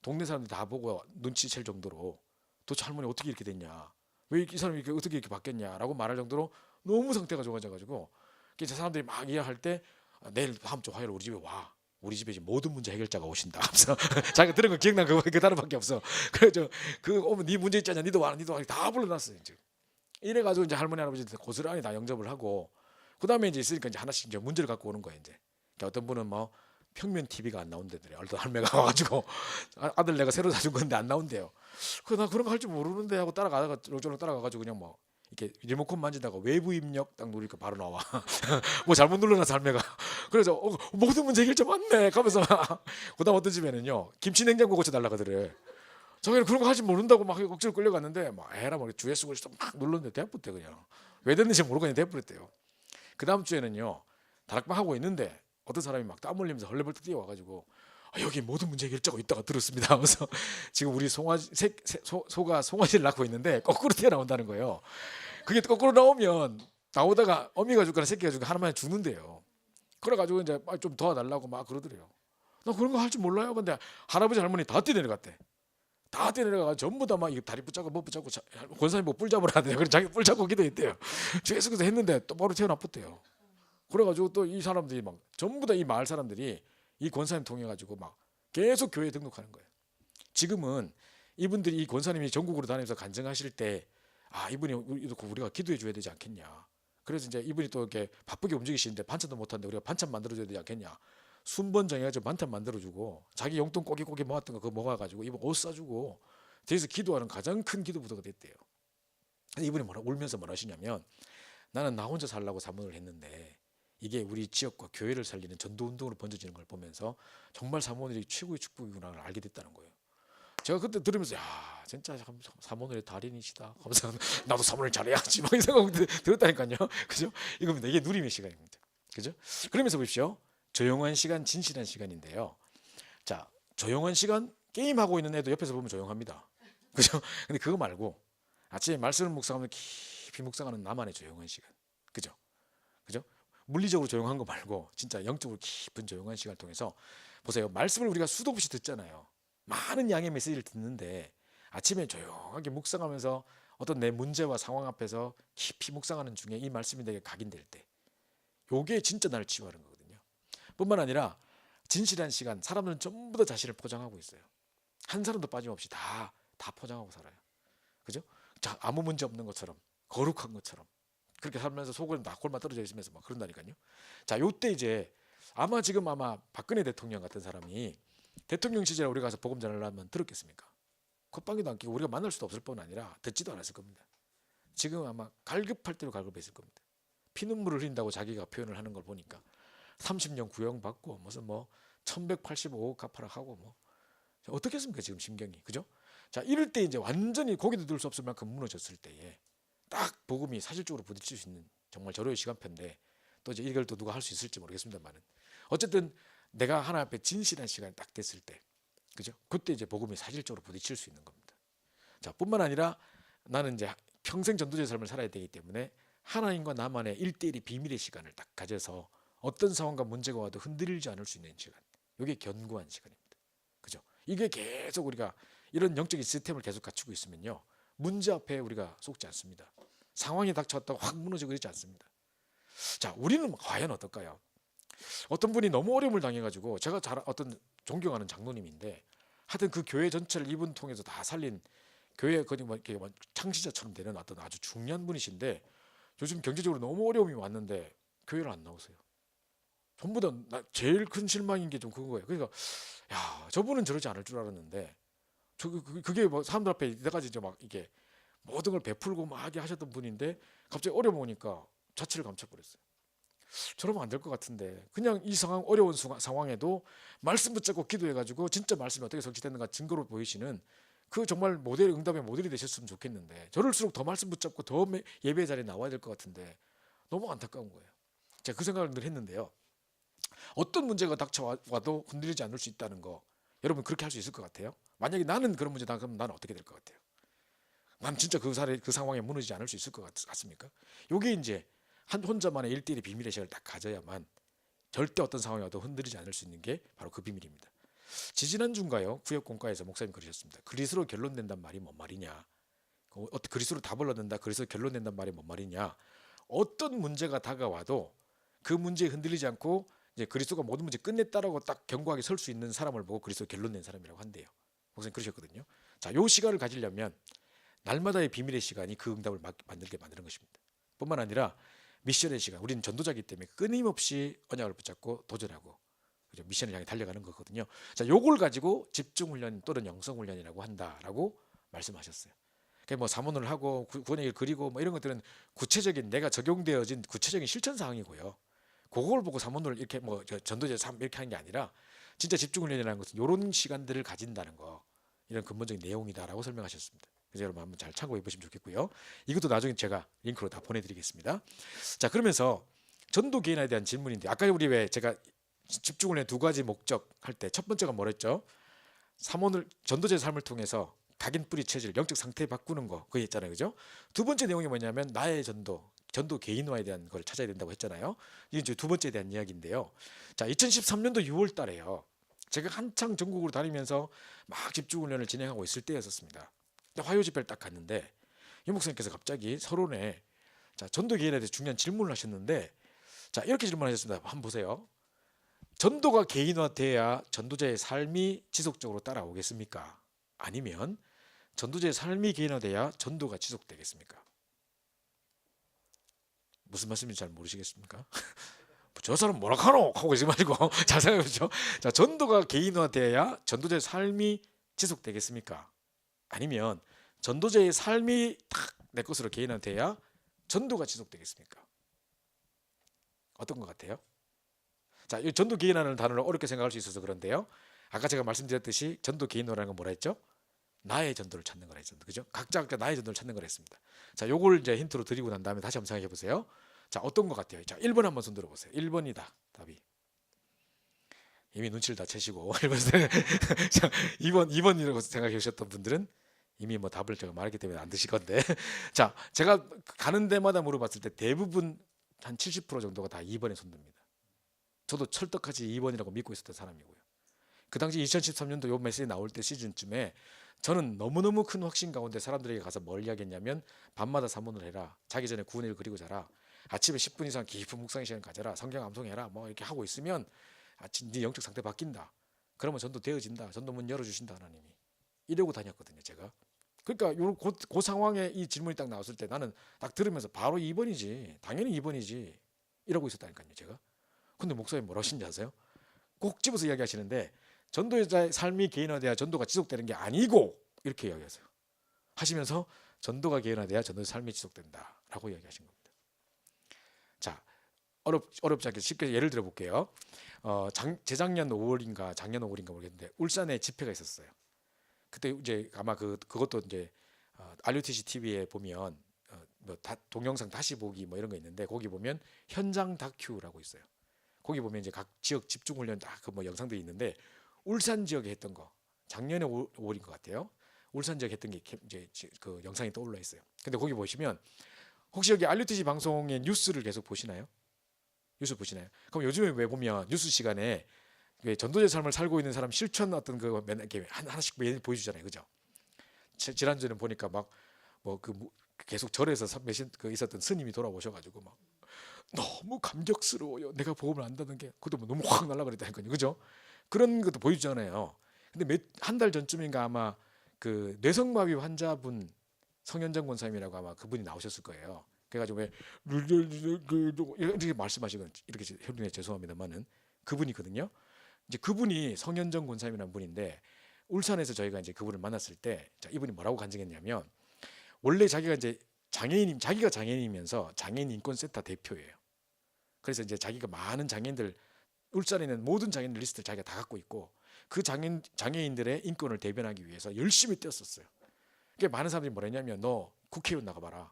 동네 사람들 다 보고 눈치챌 정도로 도대체 할머니 어떻게 이렇게 됐냐? 왜 이 사람이 어떻게 이렇게 바뀌었냐라고 말할 정도로 너무 상태가 좋아져가지고 그 사람들이 막 이해할 때 내일 다음 주 화요일 우리 집에 와. 우리 집에 지금 모든 문제 해결자가 오신다. 하면서 자기가 들은 거 기억난 거 그 단어밖에 없어. 그래서 그 오면 네 문제 있잖아. 니도 와, 니도 와. 다 불러놨어요. 이제. 이래가지고 이제 할머니 할아버지한테 고스란히 다 영접을 하고 그 다음에 이제 있으니까 이제 하나씩 이제 문제를 갖고 오는 거예요. 이제 그러니까 어떤 분은 뭐 평면 TV가 안 나온대더래요. 어떤 할매가 와가지고 아들 내가 새로 사준 건데 안 나온대요. 나 그런 거 할 줄 모르는데 하고 따라가다가 쫄쫄 따라가가지고 그냥 뭐 이렇게 리모컨 만지다가 외부 입력 딱 누르니까 바로 나와. 뭐 잘못 눌러놔 삶매가. 그래서 모든 문제 해결자 맞네. 가면서 그다음 어떤 집에는요 김치 냉장고 고쳐달라 그래. 자기는 그런 거 하지 모른다고 막 억지로 끌려갔는데 막 에라 뭐 주에 쓰고 있어 막 눌렀는데 대부대 그냥 왜 됐는지 모르고 그냥 대부랬대요. 그 다음 주에는요 다락방 하고 있는데 어떤 사람이 막 땀 흘리면서 헐레벌떡 뛰어와가지고 여기 모든 문제 해결자가 있다가 들었습니다. 그래서 지금 우리 소가 송아지를 낳고 있는데 거꾸로 튀어나온다는 거예요. 그게 거꾸로 나오면 나오다가 어미가 죽거나 새끼가 죽거나 하나만 죽는데요. 그래가지고 이제 좀 도와달라고 막 그러더래요. 나 그런 거 할 줄 몰라요. 근데 할아버지 할머니 다 뛰어내려갔대. 다 뛰어내려가 전부 다 막 다리 붙잡고 뭐 붙잡고 권사님 뭐 뿔 잡으라 하대요. 그래 자기 뿔 잡고 기도했대요. 계속해서 했는데 또 바로 태어났댔대요. 그래가지고 또 이 사람들이 막 전부 다 이 마을 사람들이 이 권사님 통해 가지고 막 계속 교회에 등록하는 거예요. 지금은 이분들이 이 권사님이 전국으로 다니면서 간증하실 때 이분이 우리가 기도해 줘야 되지 않겠냐. 그래서 이제 이분이 또 이렇게 바쁘게 움직이시는데 반찬도 못 하는데 우리가 반찬 만들어 줘야 되지 않겠냐. 순번 정해가지고 반찬 만들어 주고 자기 용돈 꼬깃꼬깃 모았던 거 그거 모아가지고 이분 옷 사주고 뒤에서 기도하는 가장 큰 기도부터가 됐대요. 이분이 울면서 뭐라 하시냐면 나는 나 혼자 살라고 사문을 했는데 이게 우리 지역과 교회를 살리는 전도운동으로 번져지는 걸 보면서 정말 사모들이 최고의 축복이구나를 알게 됐다는 거예요. 제가 그때 들으면서 진짜 사모들의 달인이시다 하면서 나도 사모를 잘해야지 막 이 생각 들었다니까요. 그죠? 이겁니다. 이게 누림의 시간입니다. 그죠? 그러면서 보십시오. 조용한 시간, 진실한 시간인데요. 자, 조용한 시간 게임하고 있는 애도 옆에서 보면 조용합니다. 그죠? 근데 그거 말고 아침에 말씀을 묵상하면 깊이 묵상하는 나만의 조용한 시간. 그죠? 그죠? 물리적으로 조용한 거 말고 진짜 영적으로 깊은 조용한 시간을 통해서 보세요. 말씀을 우리가 수도 없이 듣잖아요. 많은 양의 메시지를 듣는데 아침에 조용하게 묵상하면서 어떤 내 문제와 상황 앞에서 깊이 묵상하는 중에 이 말씀이 내게 각인될 때 요게 진짜 나를 치유하는 거거든요. 뿐만 아니라 진실한 시간 사람들은 전부 다 자신을 포장하고 있어요. 한 사람도 빠짐없이 다 포장하고 살아요. 그죠? 자, 아무 문제 없는 것처럼 거룩한 것처럼 그렇게 살면서 속은 낙골만 떨어져 있으면서 막 그런다니까요. 자, 요때 이제 아마 박근혜 대통령 같은 사람이 대통령 시절에 우리가 가서 복음 전하려면 들었겠습니까? 콧방귀도 안 끼고 우리가 만날 수도 없을 뿐 아니라 듣지도 않았을 겁니다. 지금 아마 갈급할 대로 갈급했을 겁니다. 피눈물을 흘린다고 자기가 표현을 하는 걸 보니까 30년 구형 받고 무슨 뭐 1185억 갚아라 하고 뭐 어떻겠습니까 지금 심경이. 그죠? 자, 이럴 때 이제 완전히 고개도 들 수 없을 만큼 무너졌을 때에 딱 복음이 사실적으로 부딪힐 수 있는 정말 절호의 시간표인데 또 이제 이걸 또 누가 할 수 있을지 모르겠습니다만은 어쨌든 내가 하나 앞에 진실한 시간이 딱 됐을 때, 그죠? 그때 이제 복음이 사실적으로 부딪힐 수 있는 겁니다. 자, 뿐만 아니라 나는 이제 평생 전도자의 삶을 살아야 되기 때문에 하나님과 나만의 1대1의 비밀의 시간을 딱 가져서 어떤 상황과 문제가 와도 흔들리지 않을 수 있는 시간. 이게 견고한 시간입니다. 그죠? 이게 계속 우리가 이런 영적인 시스템을 계속 갖추고 있으면요. 문제 앞에 우리가 속지 않습니다. 상황이 닥쳐왔다고 확 무너지고 그러지 않습니다. 자, 우리는 과연 어떨까요? 어떤 분이 너무 어려움을 당해가지고 제가 어떤 존경하는 장로님인데 하여튼 그 교회 전체를 이분 통해서 다 살린 교회 이렇게 창시자처럼 되는 어떤 아주 중요한 분이신데 요즘 경제적으로 너무 어려움이 왔는데 교회를 안 나오세요. 전부 다 제일 큰 실망인 게 좀 그건 거예요. 그러니까 저분은 저러지 않을 줄 알았는데 그게 뭐 사람들 앞에 이때까지 이제 막 이게 모든 걸 베풀고 막 하게 하셨던 분인데 갑자기 어려움 오니까 자취를 감춰버렸어요. 저러면 안 될 것 같은데 그냥 이 어려운 상황에도 말씀 붙잡고 기도해가지고 진짜 말씀이 어떻게 성취됐는가 증거로 보이시는 그 정말 응답의 모델이 되셨으면 좋겠는데 저럴수록 더 말씀 붙잡고 더 예배 자리에 나와야 될 것 같은데 너무 안타까운 거예요. 제가 그 생각을 늘 했는데요. 어떤 문제가 닥쳐와도 흔들리지 않을 수 있다는 거 여러분 그렇게 할 수 있을 것 같아요? 만약에 나는 그런 문제다 그러면 나는 어떻게 될 것 같아요? 난 진짜 그 상황에 무너지지 않을 수 있을 것 같습니까? 요게 이제 혼자만의 1대1의 비밀의 시간을 딱 가져야만 절대 어떤 상황이 와도 흔들리지 않을 수 있는 게 바로 그 비밀입니다. 지지난주인가요? 구역공과에서 목사님 그러셨습니다. 그리스로 결론낸단 말이 뭔 말이냐? 그리스로 답을 얻는다. 그리스로 결론낸단 말이 뭔 말이냐? 어떤 문제가 다가와도 그 문제에 흔들리지 않고 이제 그리스도가 모든 문제 끝냈다라고 딱 견고하게 설 수 있는 사람을 보고 그리스도 결론낸 사람이라고 한대요. 목사님 그러셨거든요. 자, 요 시간을 가지려면 날마다의 비밀의 시간이 그 응답을 만들게 만드는 것입니다. 뿐만 아니라 미션의 시간, 우리는 전도자이기 때문에 끊임없이 언약을 붙잡고 도전하고 그죠? 미션을 향해 달려가는 거거든요. 자, 요걸 가지고 집중 훈련 또는 영성 훈련이라고 한다라고 말씀하셨어요. 그러니까 뭐 사문을 하고 구원의 길 그리고 뭐 이런 것들은 구체적인 내가 적용되어진 구체적인 실천 사항이고요. 그걸 보고 사문을 이렇게 뭐 전도제 3 이렇게 하는 게 아니라 진짜 집중 훈련이라는 것은 이런 시간들을 가진다는 거, 이런 근본적인 내용이다라고 설명하셨습니다. 그래서 여러분 한번 잘 참고해 보시면 좋겠고요. 이것도 나중에 제가 링크로 다 보내드리겠습니다. 자, 그러면서 전도 개인에 대한 질문인데, 아까 우리 왜 제가 집중 훈련 두 가지 목적 할 때 첫 번째가 뭐랬죠? 사모늘 전도자의 삶을 통해서 각인 뿌리 체질 영적 상태 바꾸는 거 그거 했잖아요, 그죠? 두 번째 내용이 뭐냐면 나의 전도 개인화에 대한 걸 찾아야 된다고 했잖아요. 이게 이제 두 번째에 대한 이야기인데요. 자, 2013년도 6월 달에요. 제가 한창 전국으로 다니면서 막 집중 훈련을 진행하고 있을 때였었습니다. 화요 집회를 딱 갔는데 이 목사님께서 갑자기 서론에 자, 전도 개인에 대해서 중요한 질문을 하셨는데, 자, 이렇게 질문하셨습니다. 한번 보세요. 전도가 개인화돼야 전도자의 삶이 지속적으로 따라오겠습니까? 아니면 전도자의 삶이 개인화돼야 전도가 지속되겠습니까? 무슨 말씀인지 잘 모르시겠습니까? 저 사람 뭐라 카노? 하고 계시지 마시고 잘 생각해보죠. 자, 전도가 개인화돼야 전도자의 삶이 지속되겠습니까? 아니면 전도자의 삶이 딱 내 것으로 개인화돼야 전도가 지속되겠습니까? 어떤 것 같아요? 자, 이 전도 개인화라는 단어를 어렵게 생각할 수 있어서 그런데요. 아까 제가 말씀드렸듯이 전도 개인화라는 건 뭐라 했죠? 나의 전도를 찾는 거라 했죠. 그죠? 각자 나의 전도를 찾는 거라 했습니다. 자, 요걸 이제 힌트로 드리고 난 다음에 다시 한번 생각해 보세요. 자, 어떤 것 같아요? 자, 1번 한번 손 들어 보세요. 1번이다. 답이. 이미 눈치를 다 채시고 1번 자, 2번이라고 생각해 주셨던 분들은 이미 뭐 답을 제가 말했기 때문에 안 드실 건데. 자, 제가 가는 데마다 물어봤을 때 대부분 한 70% 정도가 다 2번에 손 듭니다. 저도 철떡같이 2번이라고 믿고 있었던 사람이고요. 그 당시 2013년도 요 메시지 나올 때 시즌쯤에 저는 너무너무 큰 확신 가운데 사람들에게 가서 뭘 이야기했냐면 밤마다 사문을 해라. 자기 전에 구원을 그리고 자라. 아침에 10분 이상 깊은 묵상의 시간 가져라. 성경 암송해라. 뭐 이렇게 하고 있으면 네 영적 상태 바뀐다. 그러면 전도 되어진다. 전도 문 열어주신다 하나님이. 이러고 다녔거든요, 제가. 그러니까 그 상황에 이 질문이 딱 나왔을 때 나는 딱 들으면서 바로 2번이지. 당연히 2번이지. 이러고 있었다니까요, 제가. 근데 목사님 뭐라 하신지 아세요? 꼭 집어서 이야기하시는데 전도자의 삶이 개인화돼야 전도가 지속되는 게 아니고 이렇게 이야기하세요. 하시면서 전도가 개인화돼야 전도의 삶이 지속된다라고 이야기하신 겁니다. 자, 어렵지 않게 쉽게 예를 들어 볼게요. 재작년 5월인가 작년 5월인가 모르겠는데 울산에 집회가 있었어요. 그때 이제 아마 그것도 이제 RUTC TV에 보면 뭐 동영상 다시 보기 뭐 이런 거 있는데 거기 보면 현장 다큐라고 있어요. 거기 보면 이제 각 지역 집중 훈련 다 그 뭐 영상들이 있는데 울산 지역에 했던 거 작년에 5월인 것 같아요. 울산 지역 했던 게 이제 그 영상이 떠올라 있어요. 근데 거기 보시면 혹시 여기 RUTC 방송의 뉴스를 계속 보시나요? 뉴스 보시나요? 그럼 요즘에 왜 보면 뉴스 시간에 전도자의 삶을 살고 있는 사람 실천 어떤 그 맨날 이렇게 하나씩 보여주잖아요, 그죠? 지난주에는 보니까 막 뭐 그 계속 절에서 있었던 스님이 돌아오셔가지고 막 너무 감격스러워요. 내가 복음을 안다는 게 그것도 뭐 너무 확 날라버렸다니까요, 그죠? 그런 것도 보여주잖아요. 근데 한 달 전쯤인가 아마 그 뇌성마비 환자분 성현정 권사님이라고 아마 그분이 나오셨을 거예요. 그래가지고 왜 이렇게 말씀하시거든요. 이렇게 혈륜에 죄송합니다만은 그분이거든요. 이제 그분이 성현정 권사님이라는 분인데 울산에서 저희가 이제 그분을 만났을 때 자, 이분이 뭐라고 간증했냐면 원래 자기가 이제 자기가 장애인이면서 장애인 인권센터 대표예요. 그래서 이제 자기가 많은 장애인들 울산에 있는 모든 장애인들 리스트를 자기가 다 갖고 있고 그 장애인들의 인권을 대변하기 위해서 열심히 뛰었었어요. 그러니까 많은 사람들이 뭐랬냐면 너 국회의원 나가봐라.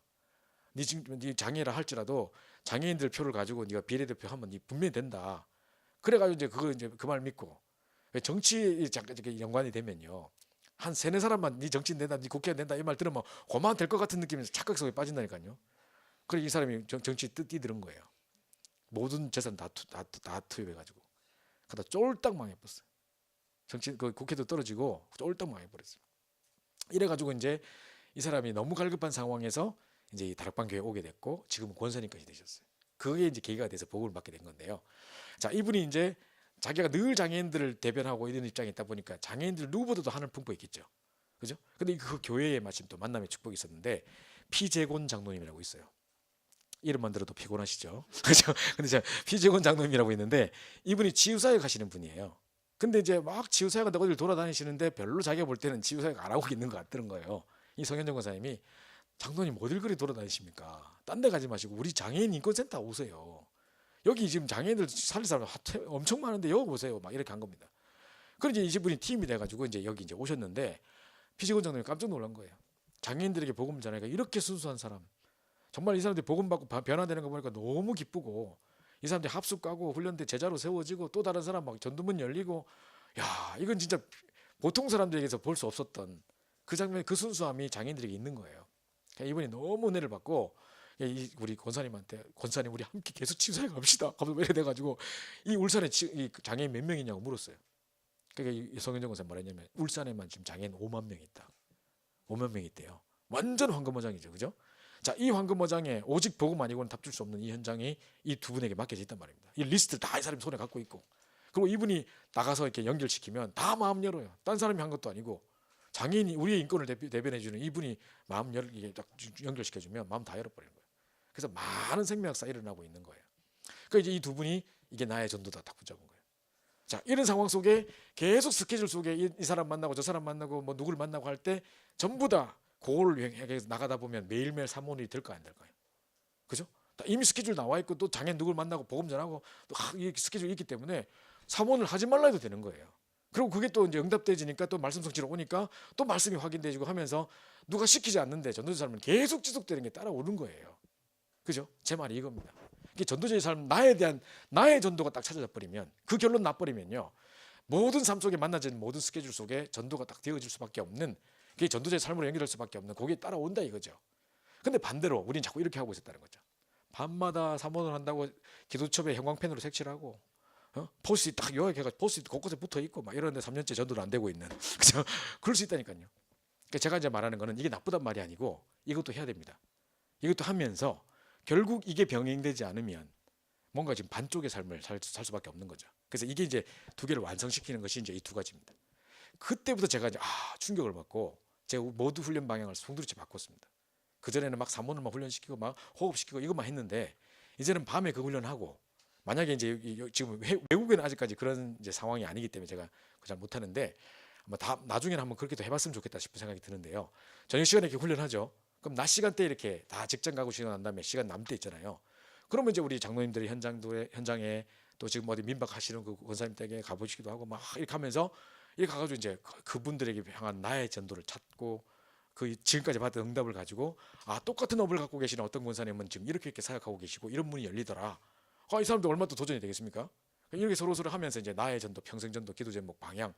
네 장애라 할지라도 장애인들 표를 가지고 네가 비례대표 하면 네 분명히 된다. 그래가지고 이제 그 말 믿고 정치 연관이 되면요 한 세네 사람만 네 정치인 된다, 네 국회의원 된다 이 말 들으면 고만 될 것 같은 느낌에서 착각 속에 빠진다니까요. 그래 이 사람이 정치 뛰들은 거예요. 모든 재산 다 투입해가지고 그러다 쫄딱 망해버렸어요. 정치 그 국회도 떨어지고 쫄딱 망해버렸어요. 이래가지고 이제 이 사람이 너무 갈급한 상황에서 이제 이 다락방 교회에 오게 됐고 지금은 권사님까지 되셨어요. 그게 이제 계기가 돼서 복음을 받게 된 건데요. 자, 이분이 이제 자기가 늘 장애인들을 대변하고 이런 입장에 있다 보니까 장애인들 누구보다도 하늘 품고 있겠죠. 그죠? 근데 그 교회에 마침 또 만남의 축복이 있었는데 피재곤 장로님이라고 있어요. 이름만 들어도 피곤하시죠. 그죠? 근데 제가 피재곤 장로님이라고 있는데 이분이 치유사역 하시는 분이에요. 근데 이제 막 치유사역한다고 어딜 돌아다니시는데 별로 자기가 볼 때는 치유사역 안 하고 있는 것 같더는 거예요. 이 성현정 권사님이 장로님 어딜 그리 돌아다니십니까? 딴 데 가지 마시고 우리 장애인 인권센터 오세요. 여기 지금 장애인들 살릴 사람 엄청 많은데 여기 오세요. 막 이렇게 한 겁니다. 그래서 이제 이분이 팀이 돼가지고 이제 여기 이제 오셨는데 피지권 장로님 깜짝 놀란 거예요. 장애인들에게 복음을 전하니까 이렇게 순수한 사람, 정말 이 사람들이 복음 받고 변화되는 거 보니까 너무 기쁘고, 이 사람들이 합숙 가고 훈련대 제자로 세워지고 또 다른 사람 막 전두문 열리고, 야 이건 진짜 보통 사람들에게서 볼 수 없었던 그 장면, 그 순수함이 장애인들에게 있는 거예요. 그러니까 이분이 너무 은혜를 받고 우리 권사님한테, 권사님 우리 함께 계속 치유사에 갑시다. 갑자기 이래 돼가지고 이 울산에 이 장애인 몇 명이냐고 물었어요. 그러니까 이 성현정 권사 말했냐면 울산에만 지금 장애인 5만 명 있다. 5만 명 있대요. 완전 황금어장이죠, 그죠? 자, 이 황금어장에 오직 복음 아니고는 답 줄 수 없는 이 현장이 이 두 분에게 맡겨져 있단 말입니다. 이 리스트를 다 이 사람이 손에 갖고 있고, 그리고 이분이 나가서 이렇게 연결시키면 다 마음 열어요. 딴 사람이 한 것도 아니고 장애인이 우리의 인권을 대변해주는 이분이 마음 열게 딱 연결시켜주면 마음 다 열어버리는 거예요. 그래서 많은 생명학사 일어나고 있는 거예요. 그러니까 이제 이 두 분이 이게 나의 전도다 딱 붙잡은 거예요. 자, 이런 상황 속에 계속 스케줄 속에 이 사람 만나고 저 사람 만나고 뭐 누구를 만나고 할 때 전부 다 고를 나가다 보면 매일매일 사모님이 될까 안 될까요? 그죠? 이미 스케줄 나와 있고 또 장애인 누구를 만나고 복음 전하고 또 이 스케줄이 있기 때문에 사모를 하지 말라 해도 되는 거예요. 그리고 그게 또 이제 응답되지니까 또 말씀 성취로 오니까 또 말씀이 확인되지고 하면서 누가 시키지 않는데 전도자 삶은 계속 지속되는 게 따라오는 거예요. 그죠? 제 말이 이겁니다. 이게 전도자의 삶, 나에 대한 나의 전도가 딱 찾아져 버리면, 그 결론 나버리면요, 모든 삶 속에 만나진 모든 스케줄 속에 전도가 딱 되어질 수밖에 없는, 그게 전도자의 삶으로 연결될 수밖에 없는, 거기에 따라온다 이거죠. 근데 반대로 우리는 자꾸 이렇게 하고 있었다는 거죠. 밤마다 사모를 한다고 기도첩에 형광펜으로 색칠하고, 포스트잇 딱 요약해가지고 포스트잇 곳곳에 붙어 있고 막 이러는데 3년째 전도도 안 되고 있는, 그죠? 그럴 수 있다니까요. 그러니까 제가 이제 말하는 거는 이게 나쁘단 말이 아니고 이것도 해야 됩니다. 이것도 하면서 결국 이게 병행되지 않으면 뭔가 지금 반쪽의 삶을 살 수밖에 없는 거죠. 그래서 이게 이제 두 개를 완성시키는 것이 이제 이 두 가지입니다. 그때부터 제가 이제 충격을 받고 제가 모두 훈련 방향을 송두리째 바꿨습니다. 그 전에는 막 사모를 막 훈련시키고 막 호흡시키고 이것만 했는데, 이제는 밤에 그 훈련하고, 만약에 이제 지금 외국에는 아직까지 그런 이제 상황이 아니기 때문에 제가 잘 못하는데 아마 나중에는 한번 그렇게도 해봤으면 좋겠다 싶은 생각이 드는데요. 저녁 시간에 이렇게 훈련하죠. 그럼 낮 시간대 이렇게 다 직장 가고 시간 난 다음에 시간 남을 때 있잖아요. 그러면 이제 우리 장로님들이 현장에 또 지금 어디 민박하시는 그 권사님 댁에 가보시기도 하고 막 이렇게 하면서 이렇게 가가지고 이제 그분들에게 향한 나의 전도를 찾고, 그 지금까지 받은 응답을 가지고 똑같은 업을 갖고 계시는 어떤 권사님은 지금 이렇게 사역하고 계시고 이런 문이 열리더라. 이 사람들 얼마나 또 도전이 되겠습니까? 이렇게 서로 하면서 이제 나의 전도, 평생 전도, 기도 제목, 방향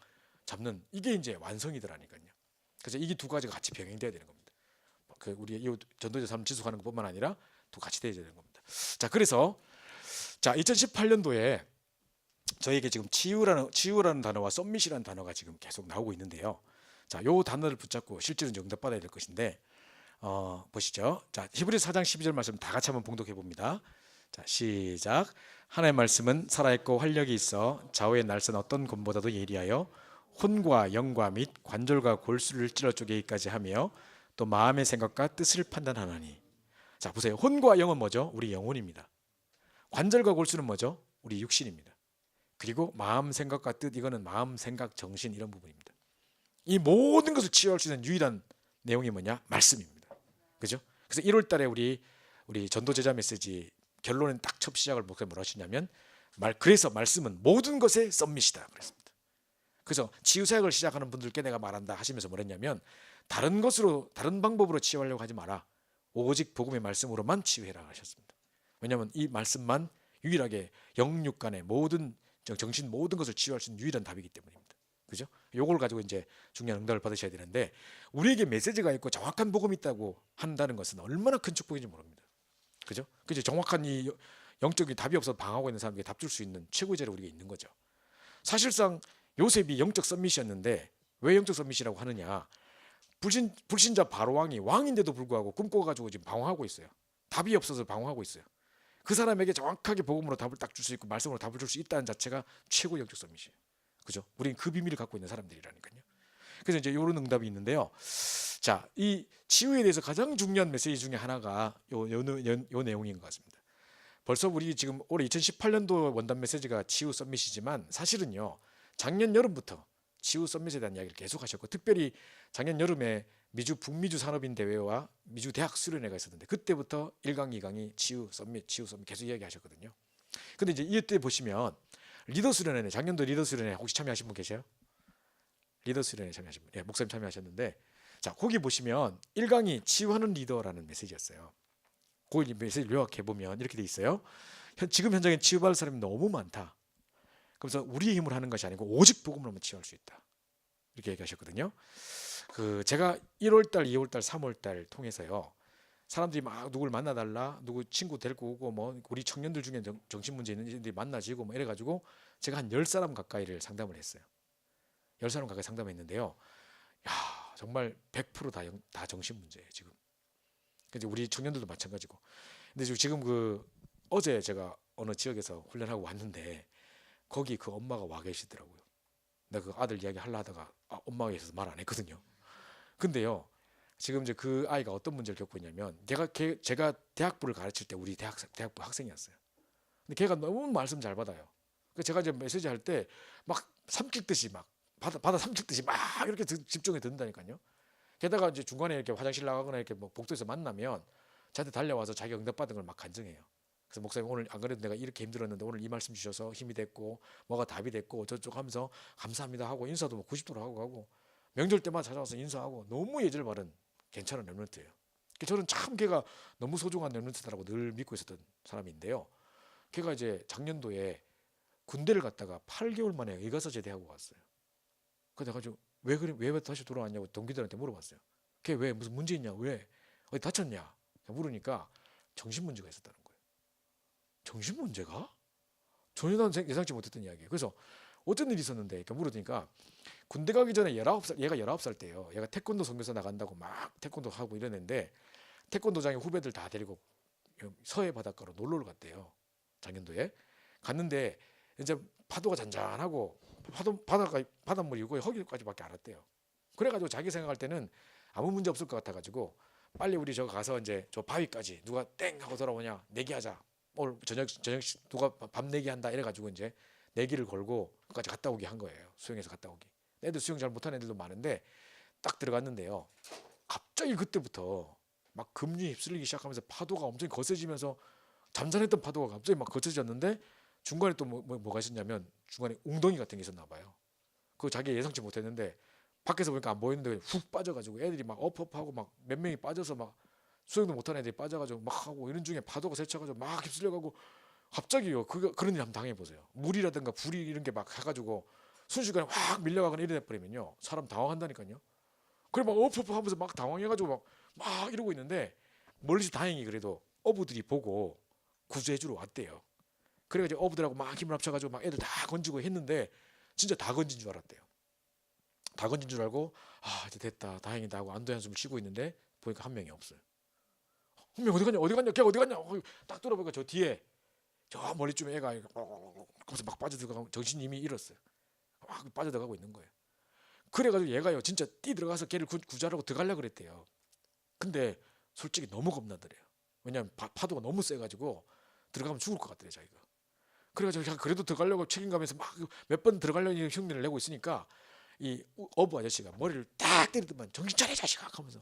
잡는, 이게 이제 완성이더라니까요. 그래서 이게 두 가지가 같이 병행돼야 되는 겁니다. 우리 이 전도자 삶 지속하는 것뿐만 아니라 또 같이 돼야 되는 겁니다. 자, 그래서 2018년도에 저에게 지금 치유라는 단어와 썸밋이라는 단어가 지금 계속 나오고 있는데요. 자, 요 단어를 붙잡고 실제로 응답받아야 될 것인데, 보시죠. 자, 히브리서 4장 12절 말씀 다 같이 한번 봉독해 봅니다. 자, 시작. 하나님의 말씀은 살아있고 활력이 있어 좌우의 날선 어떤 검보다도 예리하여 혼과 영과 및 관절과 골수를 찔러 쪼개기까지 하며 또 마음의 생각과 뜻을 판단하나니. 자, 보세요. 혼과 영은 뭐죠? 우리 영혼입니다. 관절과 골수는 뭐죠? 우리 육신입니다. 그리고 마음, 생각과 뜻, 이거는 마음, 생각, 정신, 이런 부분입니다. 이 모든 것을 치유할 수 있는 유일한 내용이 뭐냐? 말씀입니다. 그죠? 그래서 1월 달에 우리 전도 제자 메시지 결론은 딱 첫 시작을 뭐라 하시냐면, 그래서 말씀은 모든 것의 썸밋이다 그랬습니다. 그래서 치유 사역을 시작하는 분들께 내가 말한다 하시면서 뭐랬냐면, 다른 방법으로 치유하려고 하지 마라. 오직 복음의 말씀으로만 치유해라 하셨습니다. 왜냐하면 이 말씀만 유일하게 영육간의 모든 정신 모든 것을 치유할 수 있는 유일한 답이기 때문입니다. 그죠? 요걸 가지고 이제 중요한 응답을 받으셔야 되는데, 우리에게 메시지가 있고 정확한 복음이 있다고 한다는 것은 얼마나 큰 축복인지 모릅니다. 그죠? 그죠? 정확한 이 영적인 답이 없어서 방황하고 있는 사람에게 답 줄 수 있는 최고의 자리가 우리가 있는 거죠. 사실상 요셉이 영적 썸밋이었는데, 왜 영적 썸밋이라고 하느냐? 불신자 바로왕이 왕인데도 불구하고 꿈꿔가지고 지금 방황하고 있어요. 답이 없어서 방황하고 있어요. 그 사람에게 정확하게 복음으로 답을 딱 줄 수 있고 말씀으로 답을 줄 수 있다는 자체가 최고의 영적 썸밋이에요. 그죠? 우리는 그 비밀을 갖고 있는 사람들이라니까요. 그래서 이제 이런 응답이 있는데요. 자, 이 치유에 대해서 가장 중요한 메시지 중에 하나가 요 내용인 것 같습니다. 벌써 우리 지금 올해 2018년도 원단 메시지가 치유 썸밋이지만, 사실은요, 작년 여름부터 치유 서밋에 대한 이야기를 계속 하셨고, 특별히 작년 여름에 미주 북미주 산업인 대회와 미주 대학 수련회가 있었는데 그때부터 1강 2강이 치유 서밋 계속 이야기하셨거든요. 근데 이제 이때 보시면 리더 수련회는, 작년도 리더 수련회 혹시 참여하신 분 계세요? 리더 수련회 참여하신 분, 예, 목사님 참여하셨는데, 자 거기 보시면 1강이 치유하는 리더라는 메시지였어요. 그 메시지를 요약해 보면 이렇게 돼 있어요. 지금 현장에 치유받을 사람이 너무 많다. 그래서 우리의 힘으로 하는 것이 아니고 오직 복음으로 하면 치유할 수 있다. 이렇게 얘기하셨거든요. 제가 1월달, 2월달, 3월달 통해서요. 사람들이 막 누굴 만나달라, 누구 친구 데리고 오고, 뭐 우리 청년들 중에 정신 문제 있는 분들이 만나지고 뭐 이래가지고 제가 한 10사람 가까이를 상담을 했어요. 10사람 가까이 상담했는데요. 야, 정말 100%다 다 정신 문제예요 지금. 이제 우리 청년들도 마찬가지고. 근데 지금 어제 제가 어느 지역에서 훈련하고 왔는데 거기 그 엄마가 와 계시더라고요. 내가 그 아들 이야기 하다가 엄마가 있어서 말 안 했거든요. 근데요, 지금 이제 그 아이가 어떤 문제를 겪고 있냐면, 제가 대학부를 가르칠 때 우리 대학부 학생이었어요. 근데 걔가 너무 말씀 잘 받아요. 제가 이제 메시지 할 때 막 삼키듯이 막 바다 삼키듯이 막 이렇게 집중해 듣는다니까요. 게다가 이제 중간에 이렇게 화장실 나가거나 이렇게 뭐 복도에서 만나면 저한테 달려와서 자기 응답받은 걸 막 간증해요. 그래서 목사님, 오늘 안 그래도 내가 이렇게 힘들었는데 오늘 이 말씀 주셔서 힘이 됐고 뭐가 답이 됐고 저쪽 하면서 감사합니다 하고, 인사도 뭐 90도로 하고 가고, 명절 때마다 찾아와서 인사하고, 너무 예절 바른 괜찮은 렘넌트예요. 저는 참 걔가 너무 소중한 렘넌트라고 늘 믿고 있었던 사람인데요. 걔가 이제 작년도에 군대를 갔다가 8개월 만에 의가서 제대하고 왔어요. 그래서 내가 왜 다시 돌아왔냐고 동기들한테 물어봤어요. 걔 왜 무슨 문제 있냐, 왜 어디 다쳤냐 물으니까 정신 문제가 있었다는 거예요. 정신 문제가? 전혀 난 예상치 못했던 이야기예요. 그래서 어쩐 일이 있었는데 이렇게 물으니까, 군대 가기 전에 19살, 얘가 19살 때예요. 얘가 태권도 선교사 나간다고 막 태권도 하고 이러는데, 태권도장의 후배들 다 데리고 서해 바닷가로 놀러를 갔대요. 작년도에 갔는데 이제 파도가 잔잔하고 바닷물이고 허기까지밖에 안 왔대요. 그래가지고 자기 생각할 때는 아무 문제 없을 것 같아가지고 빨리 우리 저 가서 이제 저 바위까지 누가 땡 하고 돌아오냐 내기하자, 오늘 저녁 누가 밤 내기 한다 이래가지고 이제 내기를 걸고 끝까지 갔다 오기 한 거예요. 수영해서 갔다 오기. 애들 수영 잘 못하는 애들도 많은데 딱 들어갔는데요. 갑자기 그때부터 막 급류에 휩쓸리기 시작하면서 파도가 엄청 거세지면서, 잠잠했던 파도가 갑자기 막 거세졌는데 중간에 또 뭐가 있었냐면, 중간에 웅덩이 같은 게 있었나 봐요. 그거 자기 예상치 못했는데 밖에서 보니까 안 보이는데 훅 빠져가지고 애들이 막 엎하고 막 몇 명이 빠져서 막 수영도 못하는 애들이 빠져가지고 막 하고, 이런 중에 파도가 세쳐가지고 막 휩쓸려가고, 갑자기요 그런 일 한번 당해보세요. 물이라든가 불이 이런 게 막 해가지고 순식간에 확 밀려가거나 이래 버리면요 사람 당황한다니까요. 그래 막 엎 하면서 막 당황해가지고 막 이러고 있는데, 멀리서 다행히 그래도 어부들이 보고 구조해주러 왔대요. 그래가지고 어부들하고 막 힘을 합쳐가지고 막 애들 다 건지고 했는데 진짜 다 건진 줄 알았대요. 다 건진 줄 알고 이제 됐다 다행이다 하고 안도의 한숨을 쉬고 있는데 보니까 한 명이 없어요. 한 명 어디 갔냐 걔 어디 갔냐 딱 돌아보니까 저 뒤에 저 멀리쯤에 애가 거기서 막 빠져들어가고 정신이 이미 잃었어요. 막 빠져들어가고 있는 거예요. 그래가지고 얘가요 진짜 뛰 들어가서 걔를 구조하려고 들어가려고 그랬대요. 근데 솔직히 너무 겁나더래요. 왜냐하면 파도가 너무 세가지고 들어가면 죽을 것 같더래요 자기가. 그래가지고 그래도 들어가려고 책임감에서 막 몇 번 들어가려는 흉내를 내고 있으니까 이 어부 아저씨가 머리를 딱 때리더만, 정신 차려 자식아 하면서,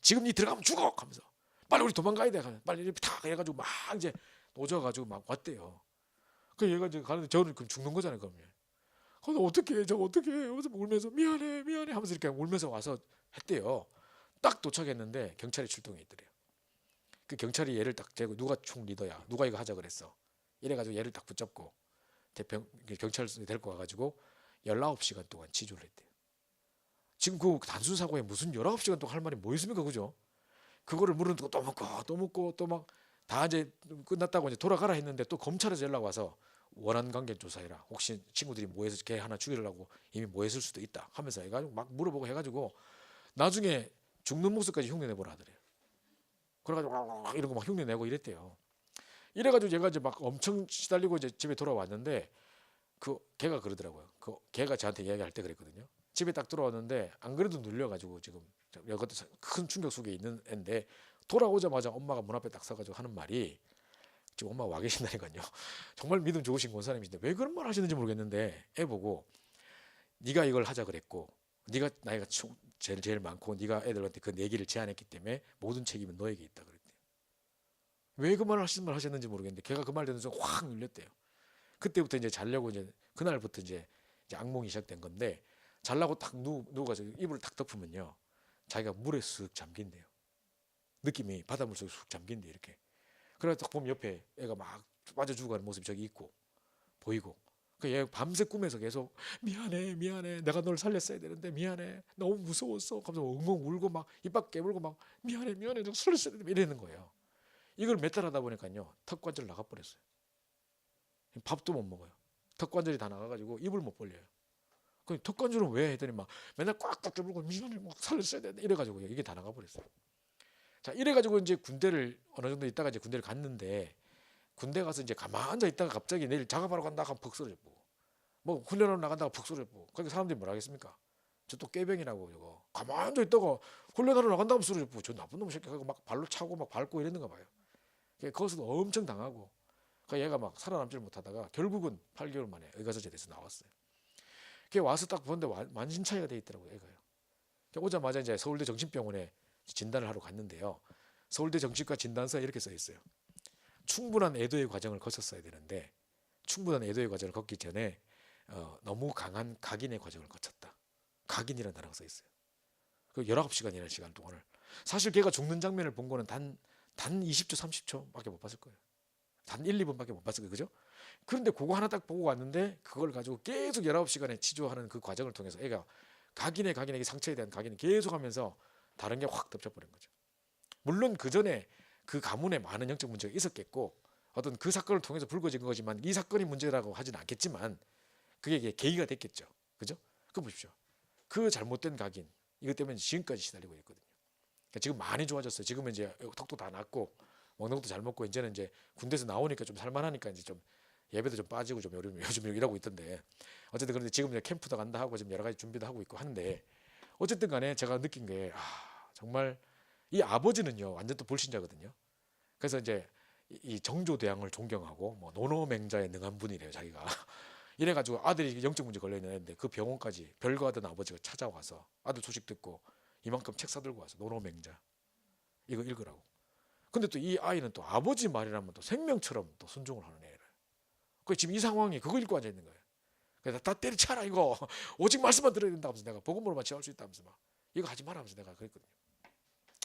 지금 니 들어가면 죽어 하면서, 빨리 우리 도망가야 돼 하면서 빨리 이렇게 탁 해가지고 막 이제 노져가지고 막 왔대요. 그 얘가 이제 가는데 저는 그럼 죽는 거잖아요 그러면. 그래서 어떻게 해, 저 어떻게 해 하면서 울면서 미안해 하면서 이렇게 울면서 와서 했대요. 딱 도착했는데 경찰이 출동해 있더래요. 그 경찰이 얘를 딱 재고, 누가 총 리더야, 누가 이거 하자 그랬어, 이래가지고 얘를 딱 붙잡고 경찰서에 데리고 와가지고 19시간 동안 치료를 했대요. 지금 그 단순 사고에 무슨 19시간 동안 할 말이 뭐 있습니까, 그죠? 그거를 물은 또 먹고 또 막 다 이제 끝났다고 이제 돌아가라 했는데 또 검찰에서 연락 와서 원한 관계 조사해라, 혹시 친구들이 뭐 해서 걔 하나 죽이려고 이미 뭐 했을 수도 있다 하면서 해가지고 막 물어보고 해가지고 나중에 죽는 모습까지 흉내 내보라 하더래요. 그래가지고 이런 거 막 흉내 내고 이랬대요. 이래가지고 얘가 이제 막 엄청 시달리고 이제 집에 돌아왔는데, 걔가 그러더라고요. 걔가 저한테 이야기할 때 그랬거든요. 집에 딱 들어왔는데 안 그래도 눌려가지고 지금 이것도 큰 충격 속에 있는 애인데, 돌아오자마자 엄마가 문 앞에 딱 서가지고 하는 말이, 지금 엄마가 와 계신다니까요. 정말 믿음 좋으신 권사님이신데 왜 그런 말 하시는지 모르겠는데, 애 보고 네가 이걸 하자 그랬고 네가 나이가 제일 많고 네가 애들한테 그 내기를 제안했기 때문에 모든 책임은 너에게 있다 그랬대요. 왜 그 말을 하셨는지 모르겠는데 걔가 그 말 듣는 순간 확 눌렸대요. 그때부터 이제 자려고 이제 그날부터 이제 악몽이 시작된 건데 자려고 딱 누워가지고 이불을 탁 덮으면요 자기가 물에 쓱 잠긴대요. 느낌이 바닷물 속에 쑥 잠긴대 이렇게. 그래서 딱 보면 옆에 애가 막 빠져 죽어가는 모습이 저기 있고 보이고 그얘 밤새 꿈에서 계속 미안해 미안해 내가 널 살렸어야 되는데 미안해 너무 무서웠어 하면서 엉엉 울고 막 입 밖 깨물고 막 미안해 미안해 내가 살렸어야 되는데 이러는 거예요. 이걸 몇 달 하다 보니까요 턱관절 나가버렸어요. 밥도 못 먹어요. 턱관절이 다 나가가지고 입을 못 벌려요. 그 턱관절은 왜 했더니 막 맨날 꽉꽉 깨물고 미안해 막 살렸어야 되는데 이래가지고 이게 다 나가버렸어요. 자 이래가지고 이제 군대를 어느 정도 있다가 이제 군대를 갔는데 군대 가서 이제 가만 앉아 있다가 갑자기 내일 작업하러 간다 하면 푹 쓰러졌고 뭐 훈련하러 나간다가 푹 쓰러졌고 그러니까 사람들이 뭐라 하겠습니까? 저 또 꾀병이라고 저거 가만 앉아 있다가 훈련하러 나간다고 쓰러졌고 저 나쁜 놈 새끼 하고 막 발로 차고 막 밟고 이랬는가 봐요. 거기서도 엄청 당하고 그러니까 얘가 막 살아남지를 못하다가 결국은 8개월 만에 의과서제대에서 나왔어요. 걔 와서 딱 보는데 만신창이가 돼 있더라고요 애가요. 오자마자 이제 서울대 정신병원에 진단을 하러 갔는데요. 서울대 정신과 진단서에 이렇게 써 있어요. 충분한 애도의 과정을 거쳤어야 되는데 충분한 애도의 과정을 걷기 전에 너무 강한 각인의 과정을 거쳤다. 각인이라는 단어가 써 있어요. 그 19시간이라는 시간 동안을 사실 걔가 죽는 장면을 본 거는 단 20초 30초밖에 못 봤을 거예요. 단 1, 2분밖에 못 봤을 거예요. 그죠? 그런데 그거 하나 딱 보고 왔는데 그걸 가지고 계속 19시간에 치료하는 그 과정을 통해서 애가 각인의 상처에 대한 각인을 계속 하면서 다른 게 확 덮쳐버린 거죠. 물론 그 전에 그 가문에 많은 영적 문제가 있었겠고 어떤 그 사건을 통해서 불거진 거지만 이 사건이 문제라고 하진 않겠지만 그게 계기가 됐겠죠. 그죠? 그 보십시오. 그 잘못된 각인 이것 때문에 지금까지 시달리고 있거든요. 그러니까 지금 많이 좋아졌어요. 지금은 이제 턱도 다 났고 먹는 것도 잘 먹고 이제는 이제 군대에서 나오니까 좀 살만하니까 이제 좀 예배도 좀 빠지고 좀 요즘 일하고 있던데 어쨌든 그런데 지금 이제 캠프도 간다 하고 지금 여러 가지 준비도 하고 있고 하는데 어쨌든 간에 제가 느낀 게 정말 이 아버지는요 완전 또 불신자거든요. 그래서 이제 이 정조대왕을 존경하고 뭐 노노맹자에 능한 분이래요 자기가. 이래가지고 아들이 영적 문제 걸려 있는데 그 병원까지 별거하던 아버지가 찾아와서 아들 소식 듣고 이만큼 책 사들고 와서 노노맹자 이거 읽으라고. 근데 또 이 아이는 또 아버지 말이라면 또 생명처럼 또 순종을 하는 애를. 그 지금 이 상황이 그거 읽고 앉아 있는 거예요. 그래서 다 때려쳐라 이거 오직 말씀만 들어야 된다면서 내가 복음으로만 취할 수 있다면서 막 이거 하지 마라 하면서 내가 그랬거든요.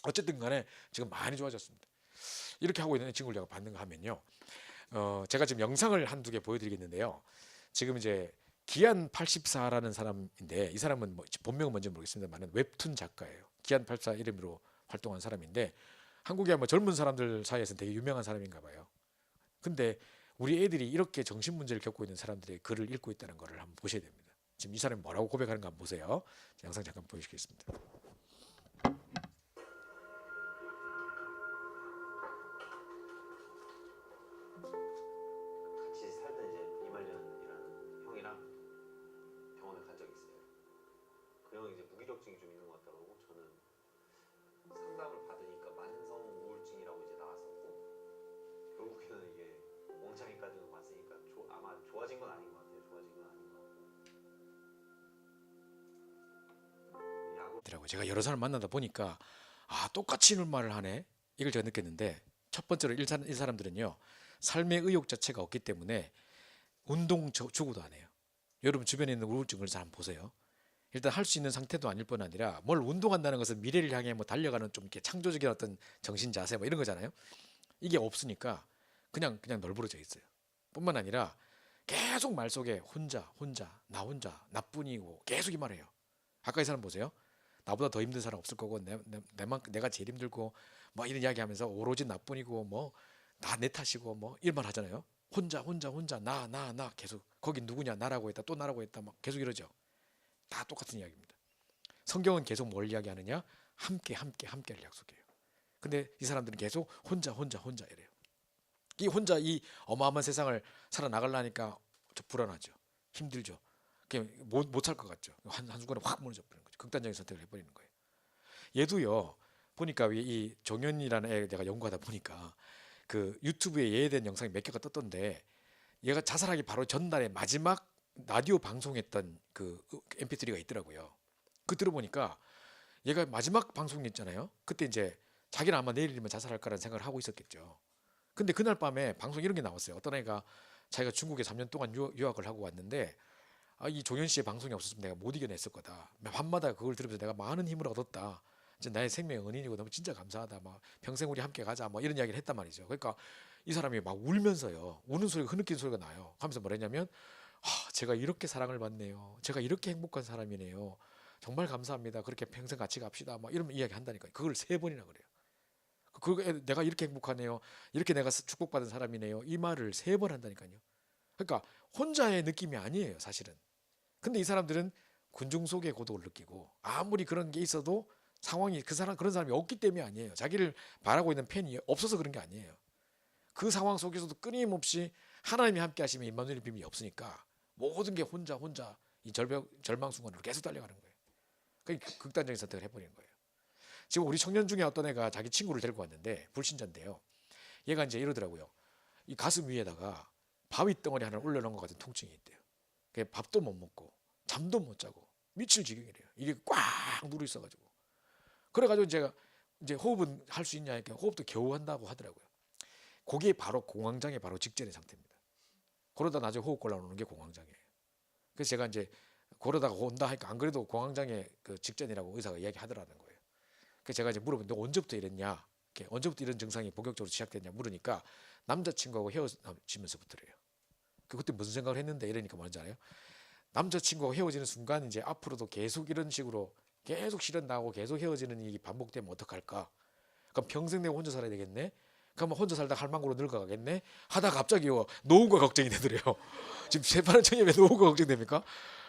어쨌든 간에 지금 많이 좋아졌습니다. 이렇게 하고 있는 친구를 제가 봤는가 하면요. 제가 지금 영상을 한두 개 보여드리겠는데요. 지금 이제 기안 84라는 사람인데 이 사람은 뭐 본명은 뭔지 모르겠습니다만 웹툰 작가예요. 기안 84 이름으로 활동한 사람인데 한국의 뭐 젊은 사람들 사이에서는 되게 유명한 사람인가 봐요. 근데 우리 애들이 이렇게 정신 문제를 겪고 있는 사람들의 글을 읽고 있다는 것을 한번 보셔야 됩니다. 지금 이 사람이 뭐라고 고백하는가 한번 보세요. 영상 잠깐 보여주겠습니다. 같이 살던 이제 이말년이라는 형이랑 병원에 간 적이 있어요. 그 형이 이제 무기력증이 좀 있는 것 같다고 저는 상담을 받으니까 만성 우울증이라고 이제 나왔었고 결국에는 이게 몽창이까지는 왔으니까 아마 좋아진 건 아닌 것 같아요. 좋아진 건 아닌 것 같고 야구 제가 여러 사람 만나다 보니까 똑같이 이런 말을 하네 이걸 제가 느꼈는데 첫 번째로 이 사람들은요 삶의 의욕 자체가 없기 때문에 운동 추구도 안 해요. 여러분 주변에 있는 우울증을 잘 한번 보세요. 일단 할 수 있는 상태도 아닐 뿐 아니라 뭘 운동한다는 것은 미래를 향해 뭐 달려가는 좀 이렇게 창조적인 어떤 정신 자세 뭐 이런 거잖아요. 이게 없으니까 그냥 널브러져 있어요. 뿐만 아니라 계속 말 속에 혼자 나 혼자 나뿐이고 계속 이 말해요. 아까 이 사람 보세요. 나보다 더 힘든 사람 없을 거고 내가 제일 힘들고 뭐 이런 이야기하면서 오로지 나뿐이고 뭐 다 내 탓이고 뭐 이런 말 하잖아요. 혼자 나 계속 거기 누구냐 나라고 했다 또 나라고 했다 막 계속 이러죠. 다 똑같은 이야기입니다. 성경은 계속 뭘 이야기하느냐? 함께를 약속해요. 근데 이 사람들은 계속 혼자 이래요. 이 혼자 이 어마어마한 세상을 살아나가려니까 저 불안하죠. 힘들죠. 못 살 것 같죠. 한순간에 확 무너져 버리는 거죠. 극단적인 선택을 해버리는 거예요. 얘도요. 보니까 이 종현이라는 애 내가 연구하다 보니까 그 유튜브에 얘에 대한 영상이 몇 개가 떴던데 얘가 자살하기 바로 전날에 마지막 라디오 방송했던 그 MP3가 있더라고요. 그 들어보니까 얘가 마지막 방송 있잖아요. 그때 이제 자기는 아마 내일이면 자살할 거라는 생각을 하고 있었겠죠. 근데 그날 밤에 방송 이런 게 나왔어요. 어떤 애가 자기가 중국에 3년 동안 유학을 하고 왔는데 이 종현 씨의 방송이 없었으면 내가 못 이겨냈을 거다. 밤마다 그걸 들으면서 내가 많은 힘을 얻었다. 이제 나의 생명의 은인이고 너무 진짜 감사하다. 막 평생 우리 함께 가자. 뭐 이런 이야기를 했단 말이죠. 그러니까 이 사람이 막 울면서요. 우는 소리가 흐느끼는 소리가 나요. 하면서 뭐랬냐면 제가 이렇게 사랑을 받네요. 제가 이렇게 행복한 사람이네요. 정말 감사합니다. 그렇게 평생 같이 갑시다. 막 이런 이야기 한다니까요. 그걸 3번이나 그래요. 내가 이렇게 행복하네요. 이렇게 내가 축복받은 사람이네요. 이 말을 3번 한다니까요. 그러니까 혼자의 느낌이 아니에요, 사실은. 근데 이 사람들은 군중 속의 고독을 느끼고 아무리 그런 게 있어도 상황이 그런 사람이 없기 때문이 아니에요. 자기를 바라고 있는 팬이 없어서 그런 게 아니에요. 그 상황 속에서도 끊임없이 하나님이 함께 하시면 임마누엘 비밀이 없으니까 모든 게 혼자 이 절망 순간으로 계속 달려가는 거예요. 그러니까 극단적인 선택을 해버리는 거예요. 지금 우리 청년 중에 어떤 애가 자기 친구를 데리고 왔는데 불신자인데요. 얘가 이제 이러더라고요. 이 가슴 위에다가 바위 덩어리 하나 올려놓은 것 같은 통증이 있대요. 밥도 못 먹고 잠도 못 자고 미칠 지경이래요. 이게 꽉 누르 있어가지고. 그래가지고 제가 이제 호흡은 할 수 있냐 하니까 호흡도 겨우 한다고 하더라고요. 그게 바로 공황장애 바로 직전의 상태입니다. 그러다 나중에 호흡 곤란오는 게 공황장애예요. 그래서 제가 이제 그러다가 온다 하니까 안 그래도 공황장애 그 직전이라고 의사가 이야기하더라는 거예요. 그래서 제가 이제 물어봤는데 언제부터 이랬냐, 언제부터 이런 증상이 본격적으로 시작됐냐 물으니까 남자친구하고 헤어지면서부터래요. 그때 무슨 생각을 했는데 이러니까 뭔지 알아요? 남자친구하고 헤어지는 순간 이제 앞으로도 계속 이런 식으로 계속 실현 나고 계속 헤어지는 일이 반복되면 어떡할까? 그럼 평생 내가 혼자 살아야 되겠네? 그러면 혼자 살다 할망구로 늙어가겠네? 하다가 갑자기 노후가 걱정이 되더래요. 지금 새파란 청년이 왜 노후가 걱정됩니까?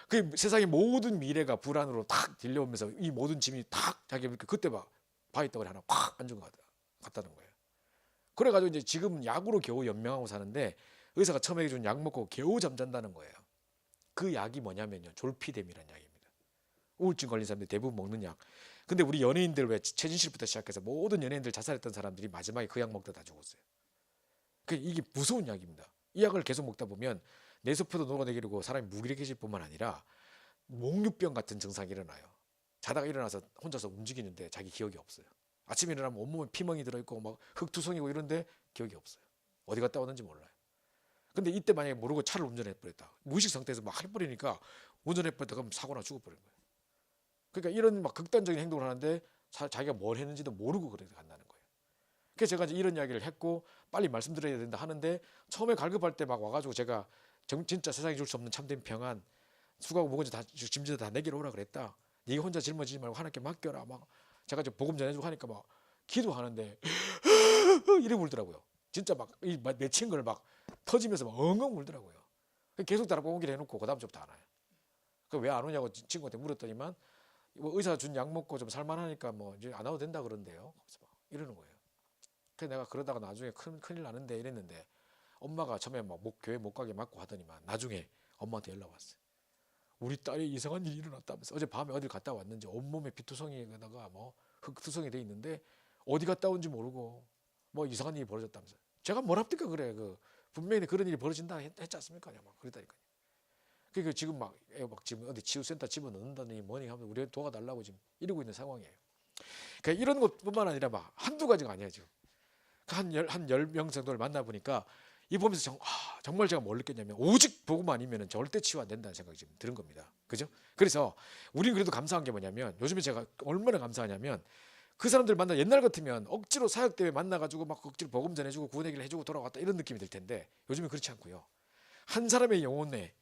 그 세상의 모든 미래가 불안으로 탁 들려오면서 이 모든 짐이 탁 자기 그때 바위 덩어리 하나 콱 앉은 것 같다는 거예요. 그래가지고 이제 지금 약으로 겨우 연명하고 사는데 의사가 처음에 준 약 먹고 겨우 잠잔다는 거예요. 그 약이 뭐냐면요, 졸피뎀이라는 약입니다. 우울증 걸린 사람들이 대부분 먹는 약. 근데 우리 연예인들 왜 최진실부터 시작해서 모든 연예인들 자살했던 사람들이 마지막에 그 약 먹다 다 죽었어요. 이게 무서운 약입니다. 이 약을 계속 먹다 보면 뇌세포도 녹아내리고 사람이 무기력해질 뿐만 아니라 몽유병 같은 증상이 일어나요. 자다가 일어나서 혼자서 움직이는데 자기 기억이 없어요. 아침에 일어나면 온몸에 피멍이 들어있고 막 흙투성이고 이런데 기억이 없어요. 어디 갔다 왔는지 몰라요. 근데 이때 만약에 모르고 차를 운전해버렸다, 무의식 상태에서 막 해버리니까 운전해버렸다 그러면 사고나 죽어버린 거예요. 그러니까 이런 막 극단적인 행동을 하는데 자기가 뭘 했는지도 모르고 그렇게 간다는 거예요. 그래서 제가 이제 이런 이야기를 했고 빨리 말씀드려야 된다 하는데 처음에 갈급할 때 막 와가지고 제가 진짜 세상에 줄 수 없는 참된 평안, 수고하고 묵은지 다 짐진 다 내기로 오라 그랬다. 네가 혼자 짊어지지 말고 하나님께 맡겨라. 막 제가 이제 복음 전해주고 하니까 막 기도하는데 이래 울더라고요. 진짜 막 이 맺힌 걸 막 터지면서 막 엉엉 울더라고요. 계속 따라고 오기를 해놓고 그 다음 주부터 안 와요. 그 왜 안 오냐고 친구한테 물었더니만 뭐 의사 준 약 먹고 좀 살만하니까 뭐 이제 안 와도 된다 그런데요. 그래서 막 이러는 거예요. 그래서 내가 그러다가 나중에 큰일 나는데 이랬는데 엄마가 처음에 막 교회 못 가게 막고 하더니만 나중에 엄마한테 연락 왔어요. 우리 딸이 이상한 일이 일어났다면서 어제 밤에 어딜 갔다 왔는지 온몸에 피투성이에다가 뭐 흙투성이 돼 있는데 어디 갔다 온지 모르고 뭐 이상한 일이 벌어졌다면서. 제가 뭐랍니까 그래, 분명히 그런 일이 벌어진다 했지 않습니까? 막 그랬다니까요. 그러니까 지금 막 지금 어디 치유센터 집어넣는다니 뭐니 하면 우리 도와달라고 지금 이러고 있는 상황이에요. 그러니까 이런 것뿐만 아니라 막 한두 가지가 아니에요. 지금 한 10명 정도를 만나보니까 이 보면서 정말 제가 뭘 느꼈냐면 오직 복음 아니면 절대 치유 안 된다는 생각이 지금 드는 겁니다. 그죠? 그래서 우리는 그래도 감사한 게 뭐냐면 요즘에 제가 얼마나 감사하냐면 그 사람들 만나 옛날 같으면 억지로 사역 때문에 만나가지고 막 억지로 복음 전해주고 구원 얘기를 해주고 돌아갔다 이런 느낌이 들 텐데 요즘은 그렇지 않고요. 한 사람의 영혼에,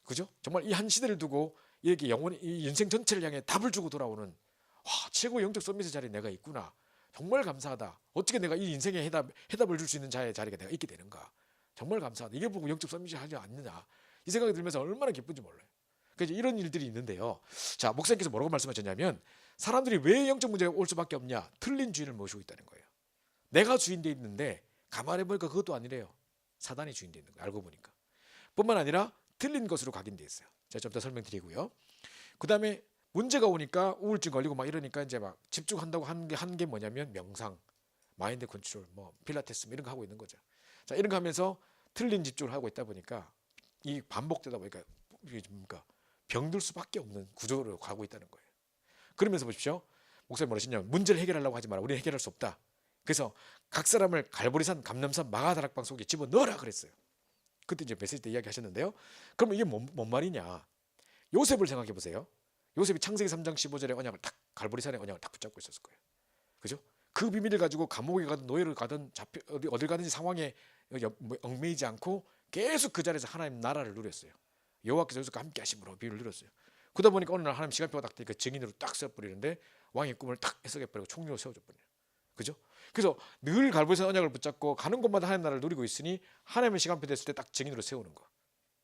그죠? 정말 이 한 시대를 두고 이렇게 이 인생 전체를 향해 답을 주고 돌아오는 최고 영적 서밋의 자리에 내가 있구나. 정말 감사하다. 어떻게 내가 이 인생의 해답을 줄 수 있는 자리에 내가 있게 되는가. 정말 감사하다. 이게 보고 영적 서밋이 하지 않느냐. 이 생각이 들면서 얼마나 기쁜지 몰라요. 그래서 이런 일들이 있는데요. 자, 목사님께서 뭐라고 말씀하셨냐면 사람들이 왜 영적 문제가 올 수밖에 없냐. 틀린 주인을 모시고 있다는 거예요. 내가 주인 돼 있는데 가만히 보니까 그것도 아니래요. 사단이 주인 돼 있는 거예요. 알고 보니까. 뿐만 아니라 틀린 것으로 각인돼 있어요. 제가 좀 더 설명드리고요. 그 다음에 문제가 오니까 우울증 걸리고 막 이러니까 이제 막 집중한다고 한 게 뭐냐면 명상, 마인드 컨트롤, 뭐 필라테스 이런 거 하고 있는 거죠. 자, 이런 거 하면서 틀린 집중을 하고 있다 보니까 이 반복되다 보니까 이게 뭡니까? 병들 수밖에 없는 구조로 가고 있다는 거예요. 그러면서 보십시오. 목사님 뭐라시냐면 문제를 해결하려고 하지 마라. 우리는 해결할 수 없다. 그래서 각 사람을 갈보리산, 감람산, 마가다락방 속에 집어넣어라 그랬어요. 그때 이제 메시지 때 이야기하셨는데요. 그러면 이게 뭔 말이냐? 요셉을 생각해 보세요. 요셉이 창세기 3장 15절에 언약을 탁 갈보리산의 언약을 탁 붙잡고 있었을 거예요. 그죠? 그 비밀을 가지고 감옥에 가든 노예를 가든 잡혀 어딜 가든지 상황에 얽매이지 않고 계속 그 자리에서 하나님 나라를 누렸어요. 여호와께서 요셉과 함께 하심으로 비밀을 누렸어요. 그러다 보니까 어느 날 하나님 시간표가 딱 되니까 증인으로 딱 세워버리는데 왕의 꿈을 딱 해석해버리고 총리로 세워줘 버려요. 그죠? 그래서 늘 갈보리산 언약을 붙잡고 가는 곳마다 하나님 나라를 누리고 있으니 하나님의 시간표 됐을 때 딱 증인으로 세우는 거.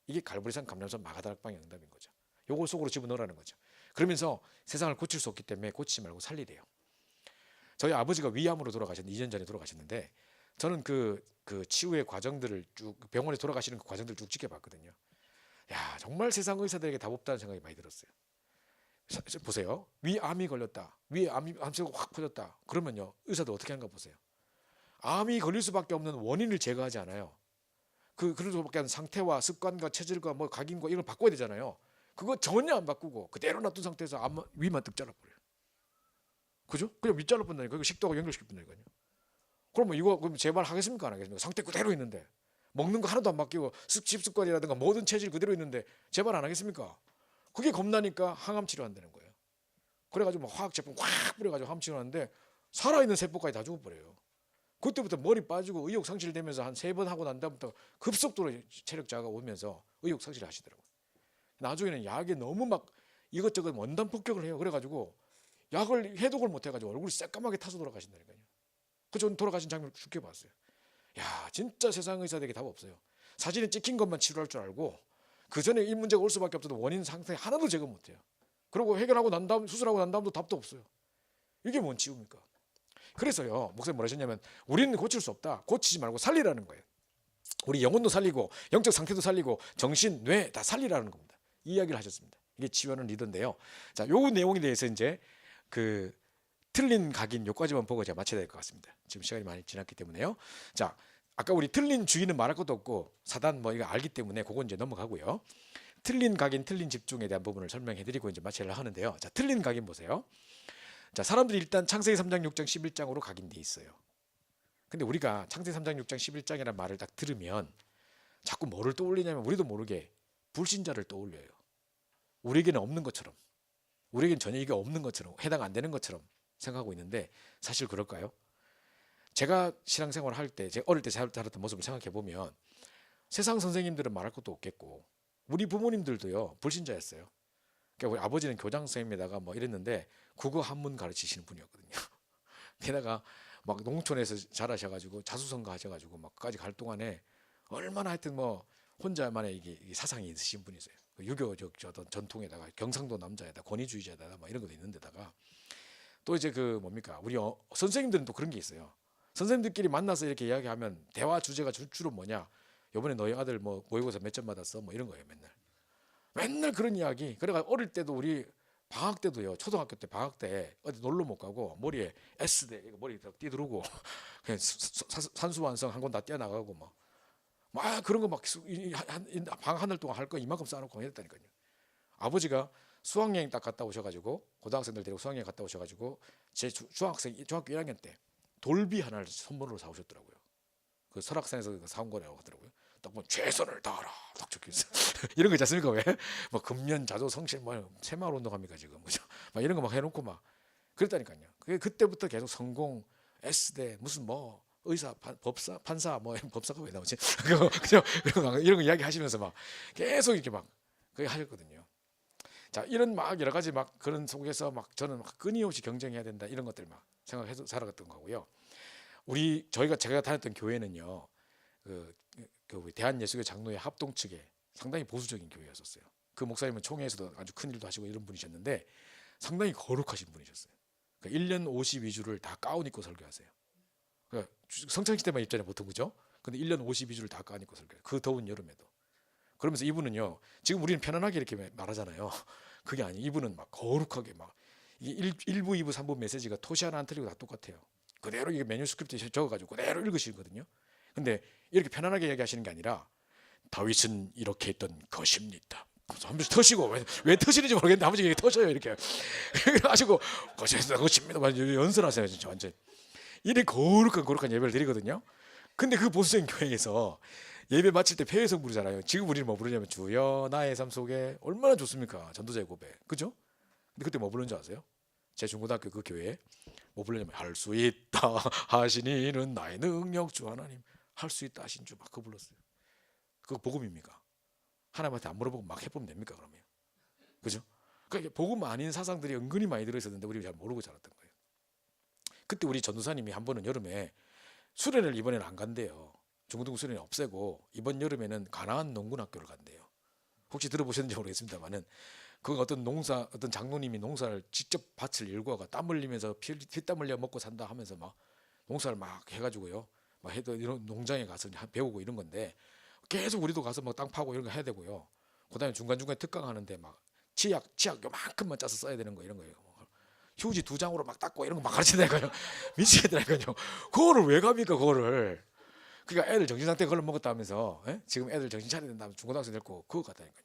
이게 갈보리산, 감람산, 마가다락방의 응답인 거죠. 요걸 속으로 집어넣으라는 거죠. 그러면서 세상을 고칠 수 없기 때문에 고치지 말고 살리래요. 저희 아버지가 위암으로 돌아가셨는데 2년 전에 돌아가셨는데 저는 그 치유의 과정들을 쭉 병원에 돌아가시는 그 과정들을 쭉 지켜봤거든요. 야, 정말 세상 의사들에게 답 없다는 생각이 많이 들었어요. 보세요. 위암이 걸렸다. 위에 암세가 확 퍼졌다. 그러면요. 의사도 어떻게 하는가 보세요. 암이 걸릴 수밖에 없는 원인을 제거하지 않아요. 그럴 수밖에 없는 상태와 습관과 체질과 뭐 각인과 이걸 바꿔야 되잖아요. 그거 전혀 안 바꾸고 그대로 놔둔 상태에서 위만 뜩 잘라버려요. 그죠? 그냥 위 잘라본다니까. 그거 식도하고 연결시켜본다니까요. 그러면 이거 그럼 제발 하겠습니까? 안 하겠습니까? 상태 그대로 있는데 먹는 거 하나도 안 바뀌고 집습관이라든가 모든 체질 그대로 있는데 제발 안 하겠습니까? 그게 겁나니까 항암 치료한다는 거예요. 그래가지고 막 화학 제품 확 뿌려가지고 항암 치료하는데 살아있는 세포까지 다 죽어버려요. 그때부터 머리 빠지고 의욕 상실되면서 한 3번 하고 난 다음부터 급속도로 체력 저하가 오면서 의욕 상실을 하시더라고요. 나중에는 약에 너무 막 이것저것 원단 폭격을 해요. 그래가지고 약을 해독을 못해가지고 얼굴이 새까맣게 타서 돌아가신다니까요. 그 전 돌아가신 장면을 죽게 봤어요. 야, 진짜 세상 의사들에게 답 없어요. 사진에 찍힌 것만 치료할 줄 알고 그 전에 이 문제가 올 수밖에 없어도 원인 상태 하나도 제거 못해요. 그리고 해결하고 난 다음 수술하고 난 다음도 답도 없어요. 이게 뭔 치유입니까? 그래서요, 목사님 뭐라 하셨냐면 우리는 고칠 수 없다. 고치지 말고 살리라는 거예요. 우리 영혼도 살리고 영적 상태도 살리고 정신, 뇌 다 살리라는 겁니다. 이 이야기를 하셨습니다. 이게 치유하는 리더인데요. 자, 요 내용에 대해서 이제 그 틀린 각인 요까지만 보고 제가 마쳐야 될 것 같습니다. 지금 시간이 많이 지났기 때문에요. 자, 아까 우리 틀린 주의는 말할 것도 없고 사단 뭐 이거 알기 때문에 그건 이제 넘어가고요. 틀린 각인, 틀린 집중에 대한 부분을 설명해드리고 이제 마치려 하는데요. 자, 틀린 각인 보세요. 자, 사람들이 일단 창세기 3장, 6장, 11장으로 각인돼 있어요. 근데 우리가 창세기 3장, 6장, 11장이라는 말을 딱 들으면 자꾸 뭐를 떠올리냐면 우리도 모르게 불신자를 떠올려요. 우리에게는 없는 것처럼, 우리에게는 전혀 이게 없는 것처럼, 해당 안 되는 것처럼 생각하고 있는데 사실 그럴까요? 제가 신앙생활을 할 때, 제가 어릴 때 자랐던 모습을 생각해 보면 세상 선생님들은 말할 것도 없겠고 우리 부모님들도요 불신자였어요. 그러니까 우리 아버지는 교장 선생님에다가 뭐 이랬는데 국어 한문 가르치시는 분이었거든요. 게다가 막 농촌에서 자라셔가지고 자수성가 하셔가지고 막까지 갈 동안에 얼마나 하여튼 뭐 혼자만의 이게 사상이 있으신 분이세요. 유교적 전통에다가 경상도 남자에다 권위주의자에다 막 이런 것도 있는데다가 또 이제 그 뭡니까 우리 선생님들은 또 그런 게 있어요. 선생님들끼리 만나서 이렇게 이야기하면 대화 주제가 주로 뭐냐? 이번에 너희 아들 뭐 모의고사 몇 점 받았어? 뭐 이런 거예요. 맨날 그런 이야기. 그래가 어릴 때도 우리 방학 때도요. 초등학교 때 방학 때 어디 놀러 못 가고 머리에 S대 이거 머리 띠두르고 그냥 산수완성 한 권 다 떼어나가고 막 그런 거 막 방 하늘 동안 할 거 이만큼 쌓아놓고 이랬다니까요. 아버지가 수학여행 딱 갔다 오셔가지고 고등학생들 데리고 수학여행 갔다 오셔가지고 제 중학교 1학년 때 돌비 하나를 선물로 사오셨더라고요. 그 설악산에서 사온 거라고 하더라고요. 딱 보면 최선을 다하라 딱 적혀있어. 이런 거 있지 않습니까? 왜? 뭐 금년 자조 성실 뭐 새마을 운동합니까 지금 그죠? 막 이런 거 막 해놓고 막 그랬다니까요. 그게 그때부터 계속 성공 S대 무슨 뭐 의사 법사 판사 뭐 법사가 왜 나오지? 그죠? 이런 거 이야기하시면서 막 계속 이렇게 막 그게 하셨거든요. 자, 이런 막 여러 가지 막 그런 속에서 막 저는 막 끊임없이 경쟁해야 된다 이런 것들 막 생각해서 살아갔던 거고요. 제가 다녔던 교회는요, 그 대한예수교 장로회 합동 측에 상당히 보수적인 교회였었어요. 그 목사님은 총회에서도 아주 큰 일도 하시고 이런 분이셨는데 상당히 거룩하신 분이셨어요. 그러니까 1년 52주를 다 가운 입고 설교하세요. 그러니까 성찬식 때만 입잖아요, 보통 그죠? 근데 1년 52주를 다 가운 입고 설교해요. 그 더운 여름에도. 그러면서 이분은요, 지금 우리는 편안하게 이렇게 말하잖아요. 그게 아니, 이분은 막 거룩하게 막 이게 1부, 2부, 3부 메시지가 토시 하나 안 틀리고 다 똑같아요. 그대로 이게 매뉴스크립트에 적어가지고 그대로 읽으시거든요. 근데 이렇게 편안하게 얘기하시는 게 아니라 다윗은 이렇게 했던 것입니다. 한 번씩 터시고 왜 터시는지 모르겠는데 한 번씩 이렇게 터셔요 이렇게. 그래가지고 고생하십니다. 연설하세요 진짜 완전. 이래 거룩한 예배를 드리거든요. 근데 그 보수적인 교회에서 예배 마칠 때 폐회성 부르잖아요. 지금 우리는 뭐 부르냐면 주여 나의 삶 속에 얼마나 좋습니까? 전도자의 고백. 그죠? 근데 그때 뭐 부르는 줄 아세요? 제 중고등학교 그 교회에 뭐 부르냐면 할 수 있다 하시니 이는 나의 능력 주 하나님 할 수 있다 하신 주 막 그거 불렀어요. 그거 복음입니까? 하나님한테 안 물어보고 막 해보면 됩니까 그러면? 그죠? 그러니까 복음 아닌 사상들이 은근히 많이 들어있었는데 우리가 잘 모르고 자랐던 거예요. 그때 우리 전도사님이 한 번은 여름에 수련을 이번에는 안 간대요. 중고등부 수련이 없애고 이번 여름에는 가나안 농군학교를 간대요. 혹시 들어보셨는지 모르겠습니다만은 그 어떤 장로님이 농사를 직접 밭을 일구어가 땀 흘리면서 피땀 흘려 먹고 산다 하면서 막 농사를 막 해가지고요. 막 해도 이런 농장에 가서 배우고 이런 건데 계속 우리도 가서 막 땅 파고 이런 거 해야 되고요. 그다음에 중간중간에 특강하는데 막 치약 요만큼만 짜서 써야 되는 거 이런 거예요. 휴지 2장으로 막 닦고 이런 거 막 가르치다니까요. 미치겠다니까요. 그거를 왜 갑니까 그거를. 그러니까 애들 정신 상태 그걸 먹었다면서 지금 애들 정신 차려야 된다면 중고등학생 됐고 그거 같다니까요.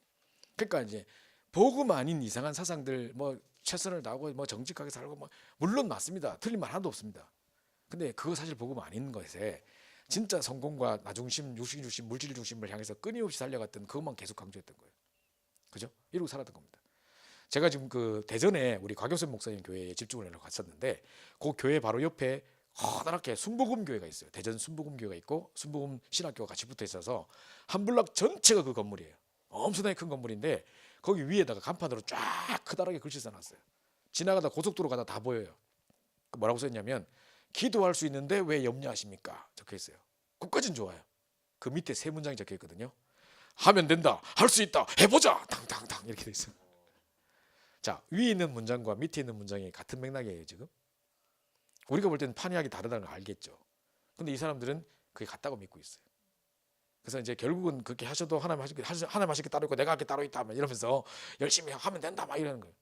그러니까 이제 복음 아닌 이상한 사상들 뭐 최선을 다하고 뭐 정직하게 살고 뭐 물론 맞습니다. 틀린 말 하나도 없습니다. 근데 그거 사실 복음 아닌 것에 진짜 성공과 나중심, 육신 중심, 물질 중심을 향해서 끊임없이 달려갔던 그것만 계속 강조했던 거예요. 그죠? 이러고 살았던 겁니다. 제가 지금 그 대전에 우리 곽영선 목사님 교회에 집중을 해서 갔었는데 그 교회 바로 옆에 커다랗게 순복음 교회가 있어요. 대전 순복음 교회가 있고 순복음 신학교가 같이 붙어 있어서 한 블락 전체가 그 건물이에요. 엄청나게 큰 건물인데 거기 위에다가 간판으로 쫙 크다랗게 글씨 써놨어요. 지나가다 고속도로 가다 다 보여요. 뭐라고 써있냐면 기도할 수 있는데 왜 염려하십니까? 적혀 있어요. 그까진 좋아요. 그 밑에 세 문장이 적혀 있거든요. 하면 된다, 할 수 있다, 해보자, 당당당 이렇게 돼 있어요. 자, 위에 있는 문장과 밑에 있는 문장이 같은 맥락이에요 지금. 우리가 볼 때는 판이하게 다르다는 걸 알겠죠. 근데 이 사람들은 그게 같다고 믿고 있어요. 그래서 이제 결국은 그렇게 하셔도 하나님 하실 게 따로 있고 내가 할 게 따로 있다 막 이러면서 열심히 하면 된다 막 이러는 거예요.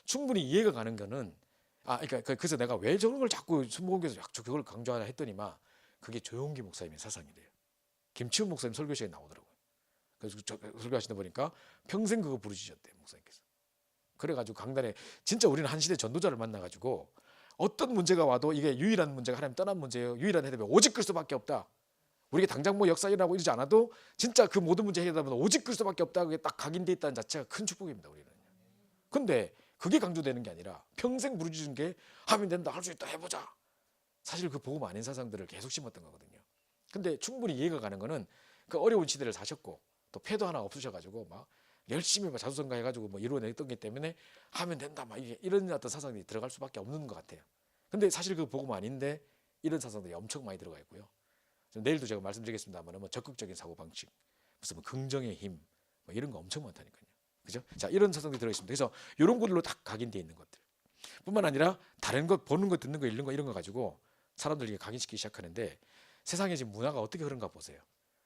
충분히 이해가 가는 거는 그러니까 그래서 내가 왜 저런 걸 자꾸 순복음교에서 그걸 강조하냐 했더니만 그게 조용기 목사님의 사상이래요. 김치훈 목사님 설교 시간에 나오더라고요. 그래서 설교하시다 보니까 평생 그거 부르짖으셨대요 목사님께서. 그래가지고 강단에 진짜 우리는 한 시대 전도자를 만나가지고 어떤 문제가 와도 이게 유일한 문제가 하나님 떠난 문제예요. 유일한 해답이 오직 그리스도밖에 없다. 우리가 당장 뭐 역사 일어나고 이러지 않아도 진짜 그 모든 문제 해결하면 오직 그리스도밖에 없다. 그게 딱 각인돼 있다는 자체가 큰 축복입니다. 우리는. 근데 그게 강조되는 게 아니라 평생 부르짖은 게 하면 된다, 할 수 있다, 해보자. 사실 그 복음 아닌 사상들을 계속 심었던 거거든요. 근데 충분히 이해가 가는 거는 그 어려운 시대를 사셨고 또 패도 하나 없으셔가지고 막 열심히 막 자수성가 해가지고 뭐 이루어냈던 게 때문에 하면 된다 막 이런 어떤 사상이 들어갈 수밖에 없는 것 같아요. 근데 사실 그 복음 아닌데 이런 사상들이 엄청 많이 들어가 있고요. 내일도 제가 말씀드리겠습니다만 뭐 적극적인 사고 방식, 무슨 뭐 긍정의 힘, 뭐 이런 거 엄청 많다니까요. 그죠? 자, 이런 사상들이 들어 있습니다. 그래서 이런 것들로 다 각인되어 있는 것들. 뿐만 아니라 다른 것 보는 거, 듣는 거, 읽는 거 이런 거 가지고 사람들에게 각인시키기 시작하는데 세상에 지금 문화가 어떻게 흐른가 보세요.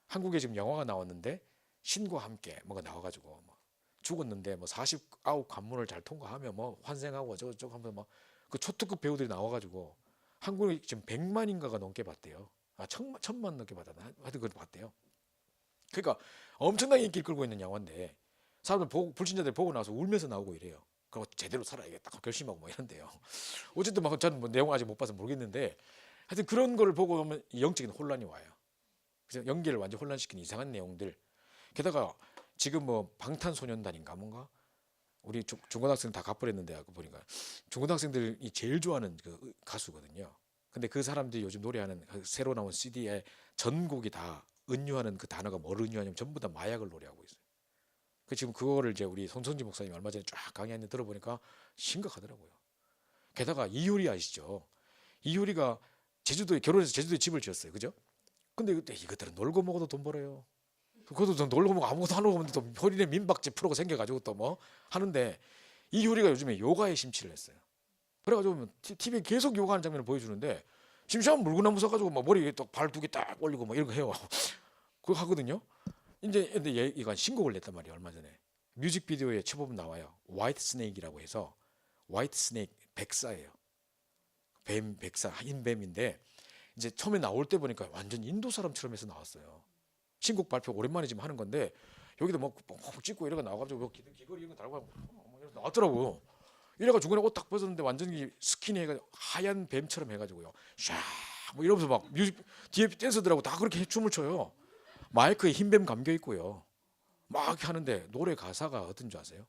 한국에 지금 영화가 나왔는데 신과 함께 뭐가 나와가지고 뭐 죽었는데 뭐 49 관문을 잘 통과하면 뭐 환생하고 저쪽 하면 막 그 초특급 배우들이 나와가지고 한국에 지금 100만인가가 넘게 봤대요. 천만 넘게 받았나? 하여튼 그걸 봤대요. 그러니까 엄청나게 인기를 끌고 있는 영화인데 사람들 불신자들 보고 나서 울면서 나오고 이래요. 그거 제대로 살아야겠다 결심하고 뭐 이런데요. 어쨌든 막 저는 뭐 내용 아직 못 봐서 모르겠는데 하여튼 그런 거를 보고 보면 영적인 혼란이 와요. 그래서 연기를 완전 혼란시키는 이상한 내용들. 게다가 지금 뭐 방탄소년단인가 뭔가 우리 중고등학생 다 가버렸는데 아까 보니까 중고등학생들이 제일 좋아하는 그 가수거든요. 근데 그 사람들이 요즘 노래하는 그 새로 나온 CD에 전곡이 다 은유하는 그 단어가 뭘 은유하냐면 전부 다 마약을 노래하고 있어요. 그 지금 그거를 이제 우리 손성지 목사님 얼마 전에 쫙 강의하는데 들어보니까 심각하더라고요. 게다가 이효리 아시죠? 이효리가 제주도에 결혼해서 제주도에 집을 지었어요. 그죠? 근데 그때 이것들은 놀고 먹어도 돈 벌어요. 그것도 좀 놀고 먹고 아무것도 안 하고 있는데 또 효리네 민박집 프로가 생겨가지고 또 뭐 하는데 이 효리가 요즘에 요가에 심취를 했어요. 그래가지고 TV에 계속 요가하는 장면을 보여주는데 심심하면 물구나무 서가지고 막 머리에 발 두 개 딱 올리고 막 이런 거 해요. 그거 하거든요. 이제 근데 얘가 신곡을 냈단 말이에요. 얼마 전에 뮤직비디오에 쳐보면 나와요. 화이트 스네이크라고 해서 화이트 스네이크 백사예요. 뱀 백사 흰 뱀인데 이제 처음에 나올 때 보니까 완전 인도 사람처럼 해서 나왔어요. 신곡 발표 오랜만에 지금 하는 건데 여기도 뭐 찍고 이러고 나와가지고 뭐 귀걸이 이런 거 달고 나왔더라고요. 이래가 중간에 옷 딱 벗었는데 완전히 스키니해가지고 하얀 뱀처럼 해가지고요. 샤뭐 이러면서 막 뮤직 뒤에 댄서들하고 다 그렇게 춤을 춰요. 마이크에 흰뱀 감겨 있고요. 막 하는데 노래 가사가 어떤 줄 아세요?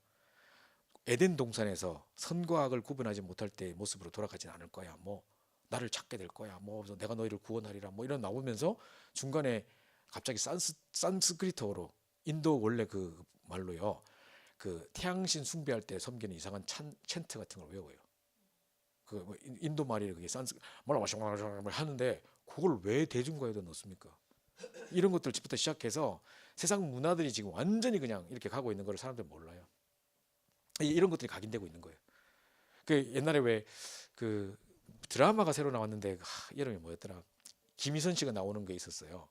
에덴 동산에서 선과 악을 구분하지 못할 때의 모습으로 돌아가진 않을 거야. 뭐 나를 찾게 될 거야. 뭐 내가 너희를 구원하리라. 뭐 이런 나오면서 중간에 갑자기 산스크리트어로 인도 원래 그 말로요. 그 태양신 숭배할 때 섬기는 이상한 챈트 같은 걸 외워요. 그 인도 말이 그게 뭐라고 하는데 그걸 왜 대중가요에 넣습니까? 이런 것들부터 시작해서 세상 문화들이 지금 완전히 그냥 이렇게 가고 있는 걸 사람들이 몰라요. 이런 것들이 각인되고 있는 거예요. 그 옛날에 왜 그 드라마가 새로 나왔는데 이름이 뭐였더라? 김희선 씨가 나오는 게 있었어요.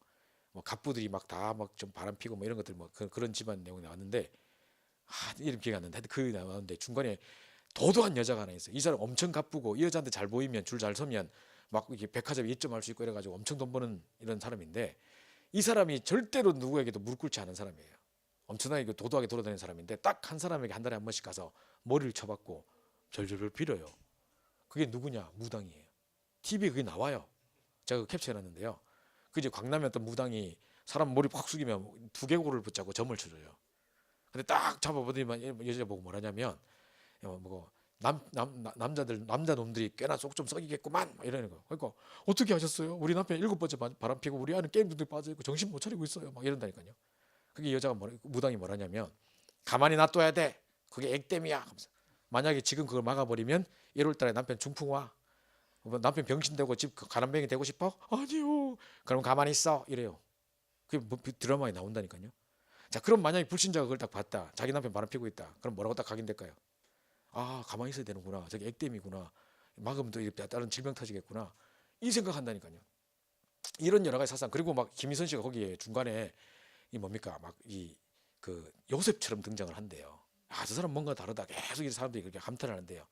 뭐 갑부들이 막 다 막 좀 바람 피고 뭐 이런 것들 뭐 그런 집안 내용이 나왔는데 이름 기억이 안 나는데 그 나왔는데 중간에 도도한 여자가 하나 있어요. 이 사람 엄청 갑부고 이 여자한테 잘 보이면 줄 잘 서면 막 이렇게 백화점에 입점할 수 있고 이래가지고 엄청 돈 버는 이런 사람인데 이 사람이 절대로 누구에게도 무릎 꿇지 않은 사람이에요. 엄청나게 도도하게 돌아다니는 사람인데 딱 한 사람에게 한 달에 한 번씩 가서 머리를 쳐박고 절절절 빌어요. 그게 누구냐? 무당이에요. TV에 그게 나와요. 제가 그거 캡처해놨는데요. 그 이제 광남에 어떤 무당이 사람 머리 확 숙이면 두개골을 붙잡고 점을 쳐줘요. 근데 딱 잡아보더니 여자 보고 뭐라냐면 뭐 남자 놈들이 꽤나 속 좀 썩이겠구만 이러는 거. 그러니까 어떻게 하셨어요? 우리 남편 7번째 바람 피고 우리 아는 게임 중독에 빠져 있고 정신 못 차리고 있어요. 막 이런다니까요. 그게 여자가 무당이 뭐라냐면 가만히 놔둬야 돼. 그게 액땜이야. 하면서 만약에 지금 그걸 막아버리면 1월달에 남편 중풍 와. 남편 병신되고 집 가난뱅이 되고 싶어? 아니요. 그럼 가만히 있어. 이래요. 그게 뭐 드라마에 나온다니까요. 자, 그럼 만약에 불신자가 그걸 딱 봤다. 자기 남편 바람 피고 있다. 그럼 뭐라고 딱 각인될까요? 아, 가만히 있어야 되는구나. 저게 액땜이구나. 막으면 또 다른 질병 터지겠구나. 이 생각한다니까요. 이런 여러 가지 사상. 그리고 막 김희선 씨가 거기에 중간에 이 뭡니까? 막 이 그 요셉처럼 등장을 한대요. 아, 저 사람 뭔가 다르다. 계속 이 사람들이 그렇게 감탄을 하는데요.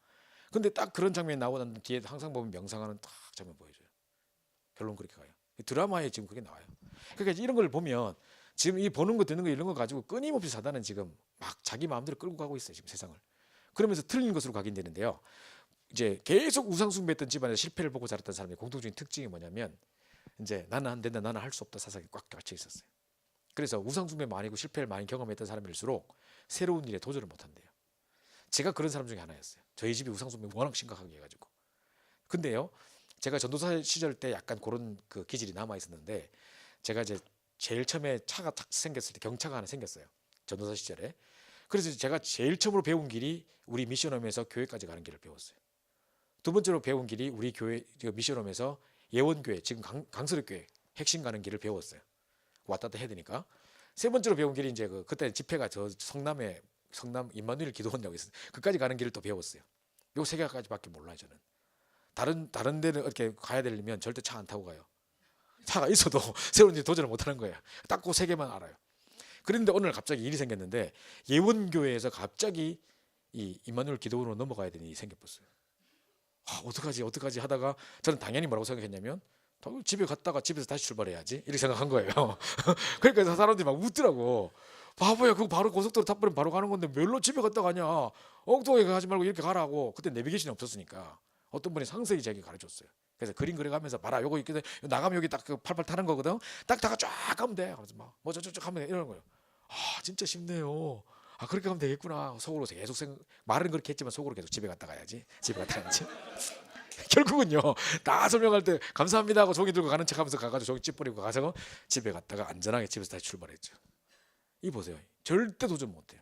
근데 딱 그런 장면이 나오고 난 뒤에 항상 보면 명상하는 딱 장면 보여줘요. 결론 그렇게 가요. 드라마에 지금 그게 나와요. 그러니까 이런 걸 보면 지금 이 보는 거 듣는 거 이런 거 가지고 끊임없이 사단은 지금 막 자기 마음대로 끌고 가고 있어요. 지금 세상을. 그러면서 틀린 것으로 각인되는데요. 이제 계속 우상숭배했던 집안에서 실패를 보고 자랐던 사람의 공통적인 특징이 뭐냐면 이제 나는 안 된다, 나는 할 수 없다 사상이 꽉 갇혀 있었어요. 그래서 우상숭배 많이 하고 실패를 많이 경험했던 사람일수록 새로운 일에 도전을 못 한대요. 제가 그런 사람 중에 하나였어요. 저희 집이 우상숭배 워낙 심각하게 해가지고. 근데요, 제가 전도사 시절 때 약간 그런 그 기질이 남아 있었는데 제가 이제 제일 처음에 차가 탁 생겼을 때 경차가 하나 생겼어요. 전도사 시절에. 그래서 제가 제일 처음으로 배운 길이 우리 미션홈에서 교회까지 가는 길을 배웠어요. 두 번째로 배운 길이 우리 교회 미션홈에서 예원교회 지금 강서력교회 핵심 가는 길을 배웠어요. 왔다 갔다 해야 되니까. 세 번째로 배운 길이 이제 그때 집회가 저 성남 임마누엘 기도원이라고 있어요. 그까지 가는 길을 또 배웠어요. 요 세 개까지밖에 몰라요 저는. 다른 데는 이렇게 가야 되려면 절대 차 안 타고 가요. 차가 있어도 새로운 일 도전을 못 하는 거예요. 딱 그 세 개만 알아요. 그런데 오늘 갑자기 일이 생겼는데 예원교회에서 갑자기 이 임마누엘 기도원으로 넘어가야 되는 일이 생겼어요. 어떡하지 하다가 저는 당연히 뭐라고 생각했냐면 집에 갔다가 집에서 다시 출발해야지 이렇게 생각한 거예요. 그러니까 사람들이 막 웃더라고. 바보야, 그거 바로 고속도로 타버리면 바로 가는 건데 뭘로 집에 갔다 가냐. 엉뚱하게 가지 말고 이렇게 가라고. 그때 내비게이션이 없었으니까 어떤 분이 상세히 제게 가르쳤어요. 그래서 그림 그려가면서 봐라, 요거 이렇게 나가면 여기 딱 그 팔팔 타는 거거든. 딱 다가 쫙 가면 돼. 그래서 뭐 저쪽 하면 돼. 이러는 거예요. 아, 진짜 쉽네요. 아, 그렇게 하면 되겠구나. 속으로 계속 말은 그렇게 했지만 속으로 계속 집에 갔다 가야지. 집에 갔다 가야지. 결국은요, 다 설명할 때 감사합니다 하고 종이 들고 가는 척 하면서 가가지고 종이 찌뿌리고 가서 집에 갔다가 안전하게 집에서 다시 출발했죠. 이 보세요. 절대 도전 못해요.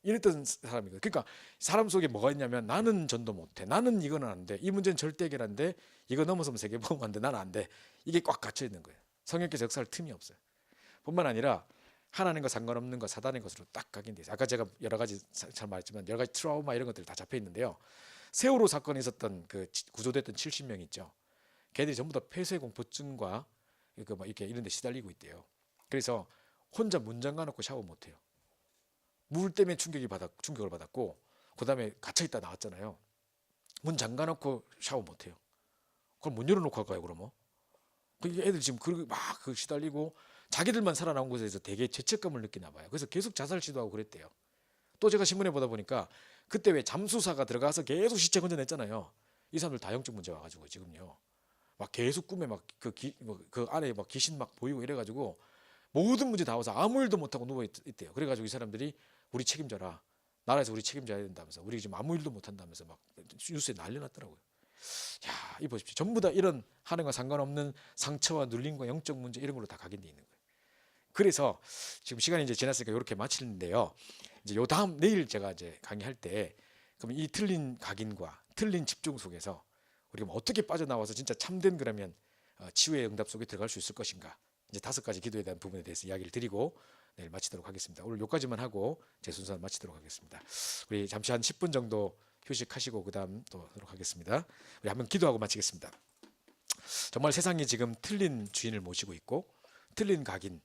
이랬던 사람이거든요. 그러니까 사람 속에 뭐가 있냐면 나는 전도 못해. 나는 이거는 안 돼. 이 문제는 절대 해결 안 돼. 이거 넘어서면 세계보험 안 돼. 나는 안 돼. 이게 꽉 갇혀 있는 거예요. 성령께서 역사할 틈이 없어요. 뿐만 아니라 하나님과 상관없는 것, 사단의 것으로 딱 각인돼 있어요. 아까 제가 여러 가지 잘 말했지만 여러 가지 트라우마 이런 것들이 다 잡혀 있는데요. 세월호 사건에 있었던 그 구조됐던 70명 있죠. 걔들이 전부 다 폐쇄공포증과 이렇게 이런 데 시달리고 있대요. 그래서 혼자 문 잠가놓고 샤워 못해요. 물 때문에 충격을 받았고 그다음에 갇혀있다 나왔잖아요. 문 잠가놓고 샤워 못해요. 그럼 문 열어놓고 할까요 그러면? 그 애들 지금 막 시달리고 자기들만 살아나온 곳에서 되게 죄책감을 느끼나 봐요. 그래서 계속 자살 시도하고 그랬대요. 또 제가 신문에 보다 보니까 그때 왜 잠수사가 들어가서 계속 시체 건져냈잖아요. 이 사람들 다 영적 문제 와가지고 지금요. 막 계속 꿈에 막 그 안에 막 귀신 막 보이고 이래가지고 모든 문제 다 와서 아무 일도 못하고 누워있대요. 그래가지고 이 사람들이 우리 책임져라. 나라에서 우리 책임져야 된다면서 우리 지금 아무 일도 못한다면서 막 뉴스에 난리 났더라고요. 야, 이 보십시오. 전부 다 이런 하는과 상관없는 상처와 눌림과 영적 문제 이런 걸로 다 각인돼 있는 거예요. 그래서 지금 시간이 이제 지났으니까 이렇게 마치는데요. 이제 요 다음 내일 제가 이제 강의할 때 그럼 이 틀린 각인과 틀린 집중 속에서 우리가 어떻게 빠져나와서 진짜 참된 그러면 치유의 응답 속에 들어갈 수 있을 것인가. 이제 5가지 기도에 대한 부분에 대해서 이야기를 드리고 내일 마치도록 하겠습니다. 오늘 요까지만 하고 제 순서는 마치도록 하겠습니다. 우리 잠시 한 10분 정도 휴식하시고 그다음 또 하도록 하겠습니다. 우리 한번 기도하고 마치겠습니다. 정말 세상이 지금 틀린 주인을 모시고 있고 틀린 각인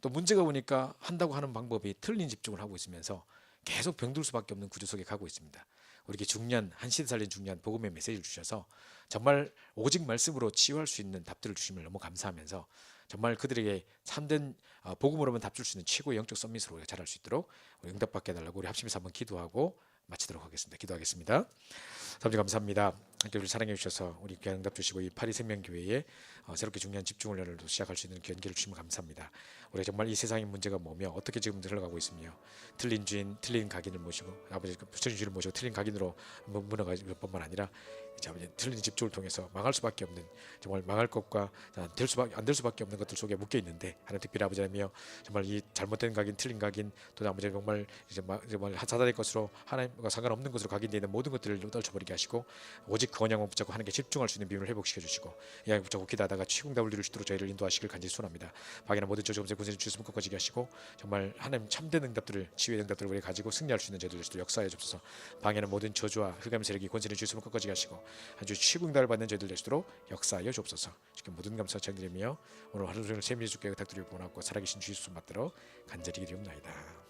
또 문제가 오니까 한다고 하는 방법이 틀린 집중을 하고 있으면서 계속 병들 수밖에 없는 구조 속에 가고 있습니다. 우리에게 중요한 한 시대 살린 중요한 복음의 메시지를 주셔서 정말 오직 말씀으로 치유할 수 있는 답들을 주시면 너무 감사하면서 정말 그들에게 참된 복음으로만 답 줄 수 있는 최고의 영적 썸밋으로 우리가 자랄 수 있도록 우리 응답받게 해달라고 우리 합심해서 한번 기도하고 마치도록 하겠습니다. 기도하겠습니다. 아버지 감사합니다. 함께 우리 사랑해 주셔서 우리 귀한 응답 주시고 이 파리 생명교회에 새롭게 중요한 집중 훈련을 시작할 수 있는 귀한 기회를 주시면 감사합니다. 우리가 정말 이 세상의 문제가 뭐며 어떻게 지금 흘러가고 있으며 틀린 주인, 틀린 각인을 모시고 아버지 부처님 주인을 모시고 틀린 각인으로 무너가질 뿐만 아니라 아버지 틀린 집중을 통해서 망할 수밖에 없는 정말 망할 것과 안 될 수밖에 없는 것들 속에 묶여 있는데 하나님 특별히 아버지 하나님이여 정말 이 잘못된 각인, 틀린 각인 또 아버지 정말 정말 사단의 것으로 하나님과 상관없는 것으로 각인되어 있는 모든 것들을 떨쳐버리게 하시고 오직 그 언약만 붙잡고 하나님께 집중할 수 있는 비밀을 회복시켜 주시고 이 언약 붙잡고 기도하다가 최응답을 이룰 수 있도록 저희를 인도하시길 간절히 소원합니다. 박이나 모든 저주검색 군세를 주스면 끝까지 하시고 정말 하나님 참된 응답들을 치유의 응답들을 우리 가지고 승리할 수 있는 저희들 주시도 역사해 주옵소서. 방해는 모든 저주와 흑암 세력이 권세를 주스면 끝까지 하시고 아주 최응답을 받는 저희들 되시도록 역사하여 주옵소서. 주께 모든 감사 찬양드리며 오늘 하루 종일 세미해 주께 부탁드리고 원하고 살아계신 주 예수 맞들어 간절히 기도옵나이다.